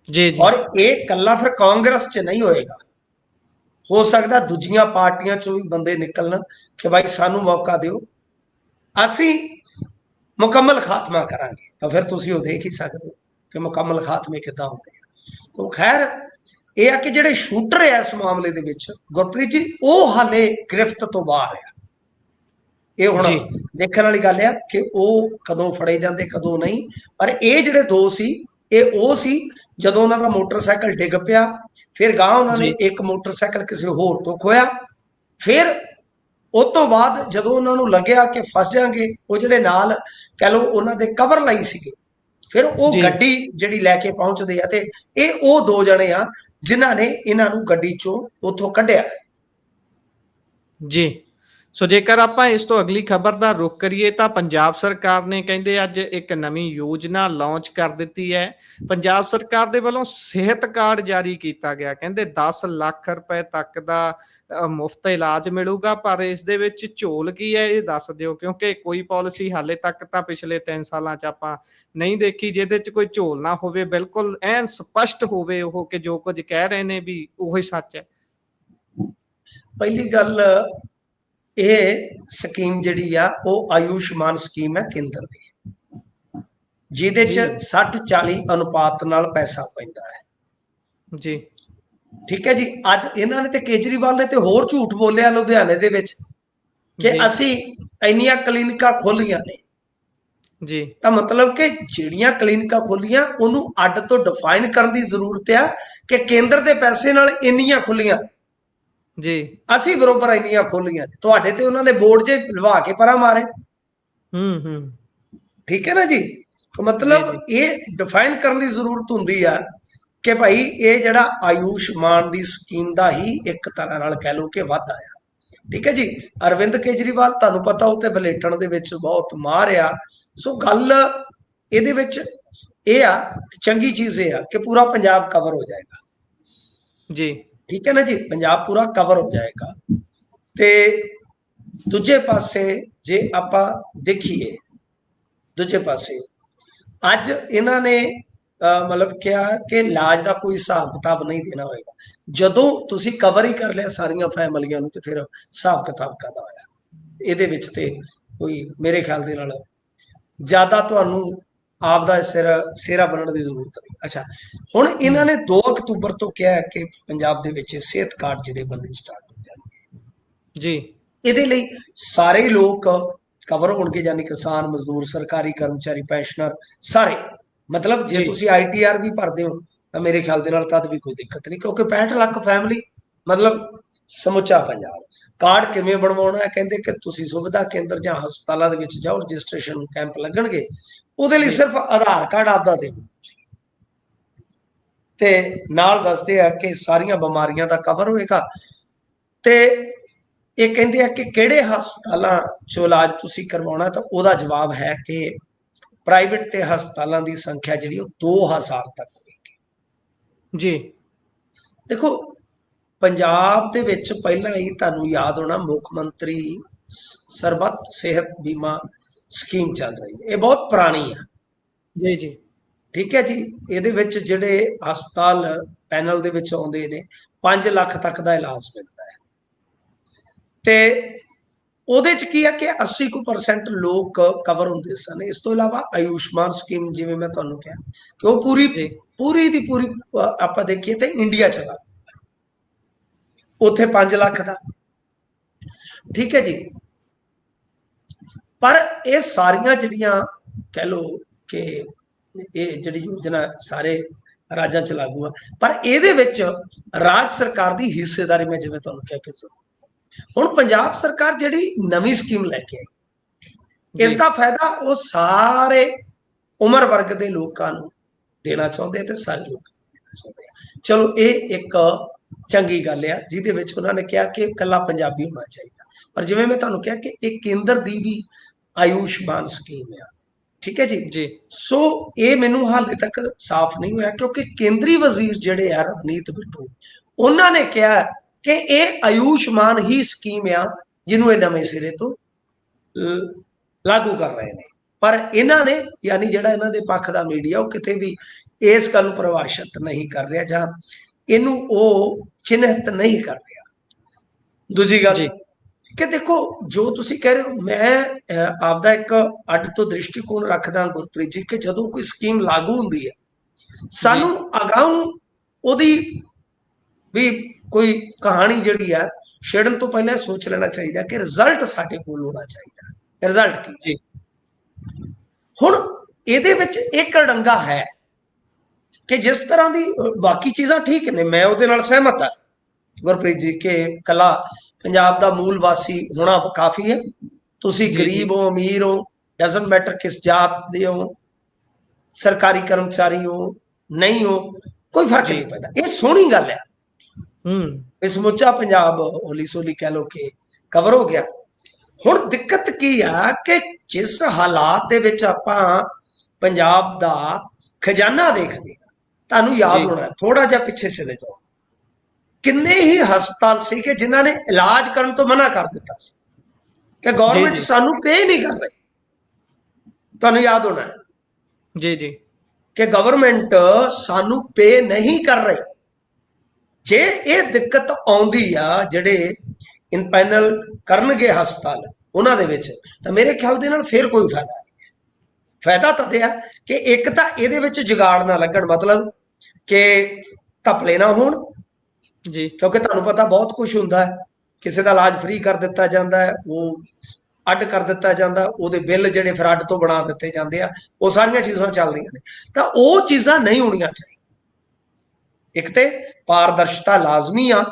ਜੀ। ਔਰ ਇਹ ਕੱਲਾ ਫਿਰ ਕਾਂਗਰਸ ਚ ਨਹੀਂ ਹੋਏਗਾ, ਹੋ ਸਕਦਾ ਦੂਜੀਆਂ ਪਾਰਟੀਆਂ ਚੋਂ ਵੀ ਬੰਦੇ ਨਿਕਲਣ ਕਿ ਭਾਈ ਸਾਨੂੰ ਮੌਕਾ ਦਿਓ, ਅਸੀਂ ਮੁਕੰਮਲ ਖਾਤਮਾ ਕਰਾਂਗੇ। ਤਾਂ ਫਿਰ ਤੁਸੀਂ ਉਹ ਦੇਖ ਹੀ ਸਕਦੇ ਹੋ ਕਿ ਮੁਕੰਮਲ ਖਾਤਮੇ ਕਿੱਦਾਂ ਹੁੰਦੇ ਆ। ਤਾਂ ਖੈਰ ਇਹ ਆ ਕਿ ਜਿਹੜੇ ਸ਼ੂਟਰ ਆ ਇਸ ਮਾਮਲੇ ਦੇ ਵਿੱਚ ਗੁਰਪ੍ਰੀਤ ਜੀ, ਉਹ ਹਾਲੇ ਗ੍ਰਿਫਤ ਤੋਂ ਬਾਹਰ ਆ। ਇਹ ਹੁਣ ਦੇਖਣ ਵਾਲੀ ਗੱਲ ਆ ਕਿ ਉਹ ਕਦੋਂ ਫੜੇ ਜਾਂਦੇ ਕਦੋਂ ਨਹੀਂ। ਪਰ ਇਹ ਜਿਹੜੇ ਦੋ ਸੀ, ਇਹ ਉਹ ਸੀ ਜਦੋਂ ਉਹਨਾਂ ਦਾ ਮੋਟਰਸਾਈਕਲ ਡਿੱਗ ਪਿਆ, ਫਿਰ ਗਾਂ ਉਹਨਾਂ ਨੇ ਇੱਕ ਮੋਟਰਸਾਈਕਲ ਕਿਸੇ ਹੋਰ ਤੋਂ ਖੋਇਆ। ਫਿਰ ਉਸ ਤੋਂ ਬਾਅਦ ਜਦੋਂ ਉਹਨਾਂ ਨੂੰ ਲੱਗਿਆ ਕਿ ਫਸ ਜਾਣਗੇ, ਉਹ ਜਿਹੜੇ ਨਾਲ ਕਹਿ ਲਓ ਉਹਨਾਂ ਦੇ ਕਵਰ ਲਈ ਸੀਗੇ, ਫਿਰ ਉਹ ਜੀ ਗੱਡੀ ਜਿਹੜੀ ਲੈ ਕੇ ਪਹੁੰਚਦੇ ਆ, ਤੇ ਇਹ ਉਹ ਦੋ ਜਣੇ ਆ ਜਿਨ੍ਹਾਂ ਨੇ ਇਹਨਾਂ ਨੂੰ ਗੱਡੀ ਚੋਂ ਉੱਥੋਂ ਕੱਢਿਆ। ਜੀ ਸੋ ਜੇਕਰ ਆਪਾਂ ਇਸ ਤੋਂ ਅਗਲੀ ਖਬਰ ਦਾ ਰੁਖ ਕਰੀਏ ਤਾਂ ਪੰਜਾਬ ਸਰਕਾਰ ਨੇ ਕਹਿੰਦੇ ਅੱਜ ਇੱਕ ਨਵੀਂ ਯੋਜਨਾ ਲਾਂਚ ਕਰ ਦਿੱਤੀ ਹੈ। ਪੰਜਾਬ ਸਰਕਾਰ ਦੇ ਵੱਲੋਂ ਸਿਹਤ ਕਾਰਡ ਜਾਰੀ ਕੀਤਾ ਗਿਆ, ਕਹਿੰਦੇ 10 ਲੱਖ ਰੁਪਏ ਤੱਕ ਦਾ ਮੁਫਤ ਇਲਾਜ ਮਿਲੂਗਾ। ਪਰ ਇਸ ਦੇ ਵਿੱਚ ਝੋਲ ਕੀ ਹੈ ਇਹ ਦੱਸ ਦਿਓ, ਕਿਉਂਕਿ ਕੋਈ ਪਾਲਿਸੀ ਹਾਲੇ ਤੱਕ ਤਾਂ ਪਿਛਲੇ 3 ਸਾਲਾਂ 'ਚ ਆਪਾਂ ਨਹੀਂ ਦੇਖੀ ਜਿਹਦੇ 'ਚ ਕੋਈ ਝੋਲ ਨਾ ਹੋਵੇ, ਬਿਲਕੁਲ ਐਨ ਸਪਸ਼ਟ ਹੋਵੇ ਉਹ ਕਿ ਜੋ ਕੁਝ ਕਹਿ ਰਹੇ ਨੇ ਵੀ ਉਹੀ ਸੱਚ ਹੈ। ਪਹਿਲੀ ਗੱਲ, ਇਹ ਸਕੀਮ ਜਿਹੜੀ ਆ ਉਹ ਆਯੁਸ਼ਮਾਨ ਸਕੀਮ ਹੈ ਕੇਂਦਰ ਦੀ, ਜਿਹਦੇ ਚ 60-40 ਅਨੁਪਾਤ ਨਾਲ ਪੈਸਾ ਪੈਂਦਾ ਹੈ ਜੀ। ਠੀਕ ਹੈ ਜੀ। ਅੱਜ ਇਹਨਾਂ ਨੇ ਤੇ ਕੇਜਰੀਵਾਲ ਨੇ ਤੇ ਹੋਰ ਝੂਠ ਬੋਲਿਆ ਲੁਧਿਆਣੇ ਦੇ ਵਿੱਚ ਕਿ ਅਸੀਂ ਇੰਨੀਆਂ ਕਲੀਨਿਕਾਂ ਖੋਲੀਆਂ ਨੇ ਜੀ। ਤਾਂ ਮਤਲਬ ਕਿ ਜਿਹੜੀਆਂ ਕਲੀਨਿਕਾਂ ਖੋਲੀਆਂ ਉਹਨੂੰ ਅੱਡ ਤੋਂ ਡਿਫਾਈਨ ਕਰਨ ਦੀ ਜ਼ਰੂਰਤ ਆ ਕਿ ਕੇਂਦਰ ਦੇ ਪੈਸੇ ਨਾਲ ਇੰਨੀਆਂ ਖੁੱਲੀਆਂ ਜੀ, ਅਸੀਂ ਬਰੋਬਰ ਇੰਨੀਆਂ ਖੋਲੀਆਂ, ਤੁਹਾਡੇ ਤੇ ਉਹਨਾਂ ਨੇ ਬੋਰਡ ਜੇ ਲਵਾ ਕੇ ਪਰਾਂ ਮਾਰੇ। ਠੀਕ ਹੈ ਨਾ ਜੀ। ਮਤਲਬ ਇਹ ਡਿਫਾਈਨ ਕਰਨ ਦੀ ਜ਼ਰੂਰਤ ਹੁੰਦੀ ਆ ਕਿ ਭਾਈ ਇਹ ਜਿਹੜਾ ਆਯੁਸ਼ਮਾਨ ਦੀ ਸਕੀਮ ਦਾ ਹੀ ਇੱਕ ਤਰ੍ਹਾਂ ਨਾਲ ਕਹਿ ਲਓ ਕਿ ਵਾਧਾ ਆ। ਠੀਕ ਹੈ ਜੀ। ਅਰਵਿੰਦ ਕੇਜਰੀਵਾਲ ਤੁਹਾਨੂੰ ਪਤਾ ਉੱਤੇ ਬਲੇਟਣ ਦੇ ਵਿੱਚ ਬਹੁਤ ਮਾਹਰ ਆ। ਸੋ ਗੱਲ ਇਹਦੇ ਵਿੱਚ ਇਹ ਆ, ਚੰਗੀ ਚੀਜ਼ ਇਹ ਆ ਕਿ ਪੂਰਾ ਪੰਜਾਬ ਕਵਰ ਹੋ ਜਾਏਗਾ ਜੀ। ਠੀਕ ਹੈ ਨਾ ਜੀ, ਪੰਜਾਬ ਪੂਰਾ ਕਵਰ ਹੋ ਜਾਏਗਾ। ਤੇ ਦੂਜੇ ਪਾਸੇ ਜੇ ਆਪਾਂ ਦੇਖੀਏ, ਦੂਜੇ ਪਾਸੇ ਅੱਜ ਇਹਨਾਂ ਨੇ ਮਤਲਬ ਕਿਹਾ ਕਿ ਇਲਾਜ ਦਾ ਕੋਈ ਹਿਸਾਬ ਕਿਤਾਬ ਨਹੀਂ ਦੇਣਾ ਹੋਏਗਾ। ਜਦੋਂ ਤੁਸੀਂ ਕਵਰ ਹੀ ਕਰ ਲਿਆ ਸਾਰੀਆਂ ਫੈਮਲੀਆਂ ਨੂੰ ਤੇ ਫਿਰ ਹਿਸਾਬ ਕਿਤਾਬ ਕਾਹਦਾ ਹੋਇਆ? ਇਹਦੇ ਵਿੱਚ ਤੇ ਕੋਈ ਮੇਰੇ ਖਿਆਲ ਦੇ ਨਾਲ ਜ਼ਿਆਦਾ ਤੁਹਾਨੂੰ ਆਪ ਦਾ ਸਿਹਰਾ ਬਣਨ ਦੀ ਜ਼ਰੂਰਤ ਨਹੀਂ। ਅੱਛਾ, ਹੁਣ ਇਹਨਾਂ ਨੇ 2 ਅਕਤੂਬਰ ਤੋਂ ਕਿਹਾ ਹੈ ਕਿ ਪੰਜਾਬ ਦੇ ਵਿੱਚ ਸਿਹਤ ਕਾਰਡ ਜਿਹੜੇ ਬਣਨੇ ਸਟਾਰਟ ਹੋ ਜਾਣਗੇ ਜੀ। ਇਹਦੇ ਲਈ ਸਾਰੇ ਲੋਕ ਕਵਰ ਹੋਣਗੇ, ਯਾਨੀ ਕਿਸਾਨ, ਮਜ਼ਦੂਰ, ਸਰਕਾਰੀ ਕਰਮਚਾਰੀ, ਪੈਨਸ਼ਨਰ, ਸਾਰੇ। ਮਤਲਬ ਜੇ ਤੁਸੀਂ ITR ਵੀ ਭਰਦੇ ਹੋ ਤਾਂ ਮੇਰੇ ਖਿਆਲ ਦੇ ਨਾਲ ਤਦ ਵੀ ਕੋਈ ਦਿੱਕਤ ਨਹੀਂ, ਕਿਉਂਕਿ 65 ਲੱਖ ਫੈਮਿਲੀ ਮਤਲਬ ਸਮੁੱਚਾ ਪੰਜਾਬ। ਕਾਰਡ ਕਿਵੇਂ ਬਣਵਾਉਣਾ ਹੈ? ਕਹਿੰਦੇ ਕਿ ਤੁਸੀਂ ਸੁਵਿਧਾ ਕੇਂਦਰ ਜਾਂ ਹਸਪਤਾਲਾਂ ਦੇ ਵਿੱਚ ਜਾਓ, ਰਜਿਸਟ੍ਰੇਸ਼ਨ ਕੈਂਪ ਲੱਗਣਗੇ, ਉਹਦੇ ਲਈ ਸਿਰਫ ਆਧਾਰ ਕਾਰਡ ਆਪਦਾ ਦਿਓ ਤੇ ਨਾਲ ਦੱਸਦੇ ਆ ਕਿ ਸਾਰੀਆਂ ਬਿਮਾਰੀਆਂ ਦਾ ਕਵਰ ਹੋਏਗਾ। ਤੇ ਇਹ ਕਹਿੰਦੇ ਆ ਕਿ ਕਿਹੜੇ ਹਸਪਤਾਲਾਂ 'ਚੋਂ ਇਲਾਜ ਤੁਸੀਂ ਕਰਵਾਉਣਾ, ਤਾਂ ਉਹਦਾ ਜਵਾਬ ਹੈ ਕਿ ਪ੍ਰਾਈਵੇਟ ਤੇ ਹਸਪਤਾਲਾਂ ਦੀ ਸੰਖਿਆ ਜਿਹੜੀ ਉਹ 2000 ਤੱਕ ਹੋਏਗੀ ਜੀ। ਦੇਖੋ, ਪੰਜਾਬ ਦੇ ਵਿੱਚ ਪਹਿਲਾਂ ਹੀ ਤੁਹਾਨੂੰ ਯਾਦ ਹੋਣਾ ਮੁੱਖ ਮੰਤਰੀ ਸਰਬੱਤ ਸਿਹਤ ਬੀਮਾ ਸਕੀਮ ਚੱਲ ਰਹੀ ਹੈ। ਇਹ ਬਹੁਤ ਪੁਰਾਣੀ ਆ ਜੀ ਜੀ। ਠੀਕ ਹੈ ਜੀ। ਇਹਦੇ ਵਿੱਚ ਜਿਹੜੇ ਹਸਪਤਾਲ ਪੈਨਲ ਦੇ ਵਿੱਚ ਆਉਂਦੇ ਨੇ 5 ਲੱਖ ਤੱਕ ਦਾ ਇਲਾਜ ਮਿਲਦਾ ਹੈ। ਤੇ ਉਹਦੇ ਚ ਕੀ ਹੈ ਕਿ 80% ਲੋਕ ਕਵਰ ਹੁੰਦੇ ਸਨ। ਇਸ ਤੋਂ ਇਲਾਵਾ ਆਯੁਸ਼ਮਾਨ ਸਕੀਮ, ਜਿਵੇਂ ਮੈਂ ਤੁਹਾਨੂੰ ਕਿਹਾ ਕਿ ਉਹ ਪੂਰੀ ਦੀ ਪੂਰੀ ਆਪਾਂ ਦੇਖੀਏ ਤੇ ਇੰਡੀਆ ਚਲਾ, ਉੱਥੇ 5 ਲੱਖ ਦਾ। ਠੀਕ ਹੈ ਜੀ। ਪਰ ਇਹ ਸਾਰੀਆਂ ਜਿਹੜੀਆਂ ਕਹਿ ਲਓ ਕਿ ਇਹ ਜਿਹੜੀ ਯੋਜਨਾ ਸਾਰੇ ਰਾਜਾਂ ਚ ਲਾਗੂ ਆ, ਪਰ ਇਹਦੇ ਵਿੱਚ ਰਾਜ ਸਰਕਾਰ ਦੀ ਹਿੱਸੇਦਾਰੀ ਮੈਂ ਜਿਵੇਂ ਤੁਹਾਨੂੰ ਕਿਹਾ ਕਿ ਹੁਣ ਪੰਜਾਬ ਸਰਕਾਰ ਜਿਹੜੀ ਨਵੀਂ ਸਕੀਮ ਲੈ ਕੇ ਆਈ, ਇਸ ਦਾ ਫਾਇਦਾ ਉਹ ਸਾਰੇ ਉਮਰ ਵਰਗ ਦੇ ਲੋਕਾਂ ਨੂੰ ਦੇਣਾ ਚਾਹੁੰਦੇ ਤੇ ਸਾਰੇ ਲੋਕ ਦੇਣਾ ਚਾਹੁੰਦੇ ਆ। ਚਲੋ ਇਹ ਇੱਕ ਚੰਗੀ ਗੱਲ ਆ ਜਿਹਦੇ ਵਿੱਚ ਉਹਨਾਂ ਨੇ ਕਿਹਾ ਕਿ ਇਕੱਲਾ ਪੰਜਾਬੀ ਹੋਣਾ ਚਾਹੀਦਾ। ਪਰ ਜਿਵੇਂ ਮੈਂ ਤੁਹਾਨੂੰ ਕਿਹਾ ਕਿ ਇਹ ਕੇਂਦਰ ਦੀ ਵੀ ਆਯੁਸ਼ਮਾਨ ਸਕੀਮ ਆ। ਠੀਕ ਹੈ ਜੀ। ਸੋ ਇਹ ਮੈਨੂੰ ਹਾਲੇ ਤੱਕ ਸਾਫ਼ ਨਹੀਂ ਹੋਇਆ, ਕਿਉਂਕਿ ਕੇਂਦਰੀ ਵਜ਼ੀਰ ਜਿਹੜੇ ਆ ਰਵਨੀਤ ਬਿੱਟੂ, ਉਹਨਾਂ ਨੇ ਕਿਹਾ ਕਿ ਇਹ ਆਯੁਸ਼ਮਾਨ ਹੀ ਸਕੀਮ ਆ ਜਿਹਨੂੰ ਇਹ ਨਵੇਂ ਸਿਰੇ ਤੋਂ ਲਾਗੂ ਕਰ ਰਹੇ ਨੇ। ਪਰ ਇਹਨਾਂ ਨੇ ਯਾਨੀ ਜਿਹੜਾ ਇਹਨਾਂ ਦੇ ਪੱਖ ਦਾ ਮੀਡੀਆ ਉਹ ਕਿਤੇ ਵੀ ਇਸ ਗੱਲ ਨੂੰ ਪ੍ਰਭਾਸ਼ਿਤ ਨਹੀਂ ਕਰ ਰਿਹਾ ਜਾਂ ਇਹਨੂੰ ਉਹ ਚਿੰਨ੍ਹਿਤ ਨਹੀਂ ਕਰ ਰਿਹਾ। ਦੂਜੀ ਗੱਲ ਕਿ ਦੇਖੋ, ਜੋ ਤੁਸੀਂ ਕਹਿ ਰਹੇ ਹੋ, ਮੈਂ ਆਪਦਾ ਇੱਕ ਅੱਡ ਤੋਂ ਦ੍ਰਿਸ਼ਟੀਕੋਣ ਰੱਖਦਾ ਗੁਰਪ੍ਰੀਤ ਜੀ, ਕਿ ਜਦੋਂ ਕੋਈ ਸਕੀਮ ਲਾਗੂ ਹੁੰਦੀ ਹੈ ਸਾਨੂੰ ਅਗਾਊਂ ਉਹਦੀ ਵੀ ਕੋਈ ਕਹਾਣੀ ਜਿਹੜੀ ਆ ਛੇੜਨ ਤੋਂ ਪਹਿਲਾਂ ਸੋਚ ਲੈਣਾ ਚਾਹੀਦਾ ਕਿ ਰਿਜ਼ਲਟ ਸਾਡੇ ਕੋਲ ਹੋਣਾ ਚਾਹੀਦਾ। ਰਿਜ਼ਲਟ ਕੀ? ਹੁਣ ਇਹਦੇ ਵਿੱਚ ਇੱਕ ਡੰਗਾ ਹੈ ਕਿ ਜਿਸ ਤਰ੍ਹਾਂ ਦੀ ਬਾਕੀ ਚੀਜ਼ਾਂ ਠੀਕ ਨੇ, ਮੈਂ ਉਹਦੇ ਨਾਲ ਸਹਿਮਤ ਹਾਂ ਗੁਰਪ੍ਰੀਤ ਜੀ ਕਿ ਕਲਾ ਪੰਜਾਬ ਦਾ ਮੂਲ ਵਾਸੀ ਹੋਣਾ ਕਾਫੀ ਹੈ। ਤੁਸੀਂ ਗਰੀਬ ਹੋ, ਅਮੀਰ ਹੋ, ਡਜ਼ਨਟ ਮੈਟਰ ਕਿਸ ਜਾਤ ਦੇ ਹੋ, ਸਰਕਾਰੀ ਕਰਮਚਾਰੀ ਹੋ ਨਹੀਂ ਹੋ, ਕੋਈ ਫਰਕ ਜੀ ਨਹੀਂ ਪੈਂਦਾ। ਇਹ ਸੋਹਣੀ ਗੱਲ ਹੈ। ਹੂੰ ਇਹ ਸਮੁੱਚਾ ਪੰਜਾਬ ਹੌਲੀ ਸੌਲੀ ਕਹਿ ਲੋ ਕਿ ਕਵਰ ਹੋ ਗਿਆ। ਹੁਣ ਦਿੱਕਤ ਕੀ ਆ ਕਿ ਜਿਸ ਹਾਲਾਤ ਦੇ ਵਿੱਚ ਆਪਾਂ ਪੰਜਾਬ ਦਾ ਖਜ਼ਾਨਾ ਦੇਖਦੇ ਹਾਂ, ਤੁਹਾਨੂੰ ਯਾਦ ਜੀ ਹੋਣਾ, ਥੋੜਾ ਜਿਹਾ ਪਿੱਛੇ ਚਲੇ ਜਾਓ, ਕਿੰਨੇ ਹੀ ਹਸਪਤਾਲ ਸੀਗੇ ਜਿਨ੍ਹਾਂ ਨੇ ਇਲਾਜ ਕਰਨ ਤੋਂ ਮਨਾ ਕਰ ਦਿੱਤਾ ਸੀ ਕਿ ਜੀ ਗਵਰਨਮੈਂਟ ਜੀ ਸਾਨੂੰ ਪੇ ਨਹੀਂ ਕਰ ਰਹੀ। ਤੁਹਾਨੂੰ ਯਾਦ ਹੋਣਾ ਜੀ ਜੀ ਕਿ ਗਵਰਨਮੈਂਟ ਸਾਨੂੰ ਪੇ ਨਹੀਂ ਕਰ ਰਹੀ। ਜੇ ਇਹ ਦਿੱਕਤ ਆਉਂਦੀ ਆ ਜਿਹੜੇ ਇਨਪੈਨਲ ਕਰਨਗੇ ਹਸਪਤਾਲ ਉਹਨਾਂ ਦੇ ਵਿੱਚ, ਤਾਂ ਮੇਰੇ ਖਿਆਲ ਦੇ ਨਾਲ ਫਿਰ ਕੋਈ ਫਾਇਦਾ ਨਹੀਂ। ਫਾਇਦਾ ਤਾਂ ਇਹ ਆ ਕਿ ਇੱਕ ਤਾਂ ਇਹਦੇ ਵਿੱਚ ਜੁਗਾੜ ਨਾ ਲੱਗਣ, ਮਤਲਬ ਕਿ ਘਪਲੇ ਨਾ ਹੋਣ, ਜੀ ਕਿਉਂਕਿ ਤੁਹਾਨੂੰ ਪਤਾ ਬਹੁਤ ਕੁਝ ਹੁੰਦਾ ਹੈ। ਕਿਸੇ ਦਾ ਇਲਾਜ ਫ੍ਰੀ ਕਰ ਦਿੱਤਾ ਜਾਂਦਾ ਹੈ, ਉਹ ਅੱਡ ਕਰ ਦਿੱਤਾ ਜਾਂਦਾ, ਉਹਦੇ ਬਿੱਲ ਜਿਹੜੇ ਫਿਰ ਅੱਡ ਤੋਂ ਬਣਾ ਦਿੱਤੇ ਜਾਂਦੇ ਆ, ਉਹ ਸਾਰੀਆਂ ਚੀਜ਼ਾਂ ਚੱਲਦੀਆਂ ਨੇ। ਤਾਂ ਉਹ ਚੀਜ਼ਾਂ ਨਹੀਂ ਹੋਣੀਆਂ ਚਾਹੀਦੀਆਂ। ਇੱਕ ਤੇ ਪਾਰਦਰਸ਼ਤਾ ਲਾਜ਼ਮੀ ਆ,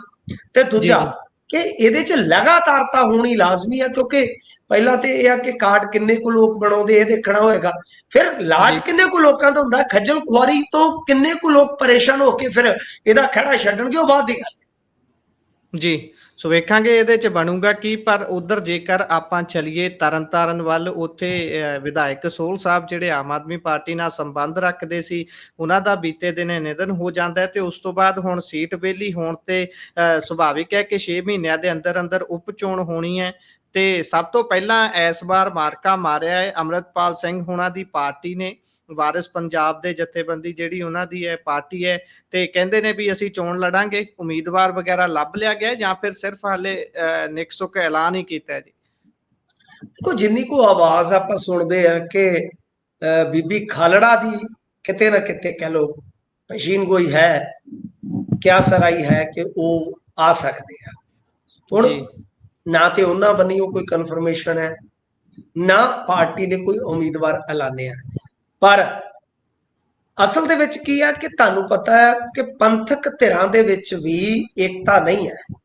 ਤੇ ਜੀ ਦੂਜਾ ਜੀ ਕਿ ਇਹਦੇ ਚ ਲਗਾਤਾਰਤਾ ਹੋਣੀ ਲਾਜ਼ਮੀ ਆ, ਕਿਉਂਕਿ ਪਹਿਲਾਂ ਤੇ ਇਹ ਆ ਕਿ ਕਾਰਡ ਕਿੰਨੇ ਕੁ ਲੋਕ ਬਣਾਉਂਦੇ ਇਹ ਦੇਖਣਾ ਹੋਏਗਾ, ਫਿਰ ਇਲਾਜ ਜੀ ਕਿੰਨੇ ਕੁ ਲੋਕਾਂ ਦਾ ਹੁੰਦਾ, ਖੱਜਲ ਖੁਆਰੀ ਤੋਂ ਕਿੰਨੇ ਕੁ ਲੋਕ ਪਰੇਸ਼ਾਨ ਹੋ ਕੇ ਫਿਰ ਇਹਦਾ ਖਹਿੜਾ ਛੱਡਣਗੇ, ਉਹ ਬਾਅਦ ਦੀ ਗੱਲ। ਜੀ ਸੋ ਵੇਖਾਂਗੇ ਇਹਦੇ ਚ ਬਣੂਗਾ ਕੀ। ਪਰ ਉਧਰ ਜੇਕਰ ਆਪਾਂ ਚਲੀਏ ਤਰਨਤਾਰਨ ਵੱਲ, ਉੱਥੇ ਵਿਧਾਇਕ ਸੋਹਲ ਸਾਹਿਬ ਜਿਹੜੇ ਆਮ ਆਦਮੀ ਪਾਰਟੀ ਨਾਲ ਸੰਬੰਧ ਰੱਖਦੇ ਸੀ, ਉਹਨਾਂ ਦਾ ਬੀਤੇ ਦਿਨ ਨਿਧਨ ਹੋ ਜਾਂਦਾ ਹੈ, ਤੇ ਉਸ ਤੋਂ ਬਾਅਦ ਹੁਣ ਸੀਟ ਵਿਹਲੀ ਹੋਣ ਤੇ ਸੁਭਾਵਿਕ ਹੈ ਕਿ 6 ਮਹੀਨਿਆਂ ਦੇ ਅੰਦਰ ਅੰਦਰ ਉਪ ਚੋਣ ਹੋਣੀ ਹੈ। ਤੇ ਸਭ ਤੋਂ ਪਹਿਲਾਂ ਇਸ ਵਾਰ ਮਾਰਕਾ ਮਾਰਿਆ ਹੈ ਅੰਮ੍ਰਿਤਪਾਲ ਸਿੰਘ ਹੋਣਾ ਦੀ ਪਾਰਟੀ ਨੇ, ਵਾਰਿਸ ਪੰਜਾਬ ਦੇ ਜਥੇਬੰਦੀ ਜਿਹੜੀ ਉਹਨਾਂ ਦੀ ਹੈ ਪਾਰਟੀ ਹੈ, ਤੇ ਕਹਿੰਦੇ ਨੇ ਵੀ ਅਸੀਂ ਚੋਣ ਲੜਾਂਗੇ। ਉਮੀਦਵਾਰ ਵਗੈਰਾ ਲੱਭ ਲਿਆ ਗਿਆ ਜਾਂ ਫਿਰ ਸਿਰਫ ਹਾਲੇ ਨਿਕਸੁਕ ਐਲਾਨ ਹੀ ਕੀਤਾ ਜੀ? ਦੇਖੋ, ਜਿੰਨੀ ਕੋ ਆਵਾਜ਼ ਆਪਾਂ ਸੁਣਦੇ ਆ ਕਿ ਬੀਬੀ ਖਾਲੜਾ ਦੀ ਕਿਤੇ ਨਾ ਕਿਤੇ ਕਹਿ ਲੋ ਪਛੀਨ ਗੋਈ ਹੈ, ਕਿਆ ਸਰਾਈ ਹੈ ਕਿ ਉਹ ਆ ਸਕਦੇ ਆ। ਹੁਣ ਜੀ ਨਾ ਤੇ ਉਹਨਾਂ ਬੰਨੀ ਕੋਈ ਕਨਫਰਮੇਸ਼ਨ ਹੈ, ਨਾ ਪਾਰਟੀ ਨੇ ਕੋਈ ਉਮੀਦਵਾਰ ਐਲਾਨਿਆ। ਪਰ ਅਸਲ ਦੇ ਵਿੱਚ ਕੀ ਆ ਕਿ ਤੁਹਾਨੂੰ ਪਤਾ ਹੈ ਕਿ ਪੰਥਕ ਧਿਰਾਂ ਦੇ ਵਿੱਚ ਵੀ ਏਕਤਾ ਨਹੀਂ ਹੈ।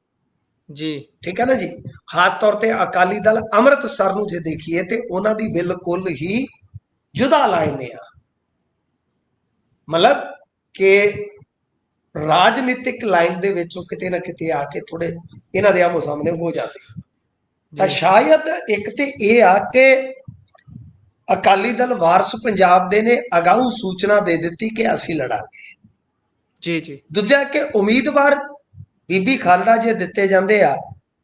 ਜੀ ਠੀਕ ਹੈ ਨਾ ਜੀ। ਖਾਸ ਤੌਰ ਤੇ ਅਕਾਲੀ ਦਲ ਅੰਮ੍ਰਿਤਸਰ ਨੂੰ ਜੇ ਦੇਖੀਏ ਤੇ ਉਹਨਾਂ ਦੀ ਬਿਲਕੁਲ ਹੀ ਜੁਦਾ ਲਾਈਨ ਆ, ਮਤਲਬ ਕਿ ਰਾਜਨੀਤਿਕ ਲਾਈਨ ਦੇ ਵਿੱਚ ਉਹ ਕਿਤੇ ਨਾ ਕਿਤੇ ਆ ਕੇ ਥੋੜੇ ਇਹਨਾਂ ਦੇ ਆਮੋ ਸਾਹਮਣੇ ਹੋ ਜਾਂਦੇ। ਤਾਂ ਸ਼ਾਇਦ ਇੱਕ ਤੇ ਇਹ ਆ ਕਿ ਅਕਾਲੀ ਦਲ ਵਾਰਸ ਪੰਜਾਬ ਦੇ ਨੇ ਅਗਾਊ ਸੂਚਨਾ ਦੇ ਦਿੱਤੀ ਕਿ ਅਸੀਂ ਲੜਾਂਗੇ। ਜੀ ਜੀ ਦੂਜਾ ਕਿ ਉਮੀਦਵਾਰ ਬੀਬੀ ਖਾਲੜਾ ਜੇ ਦਿੱਤੇ ਜਾਂਦੇ ਆ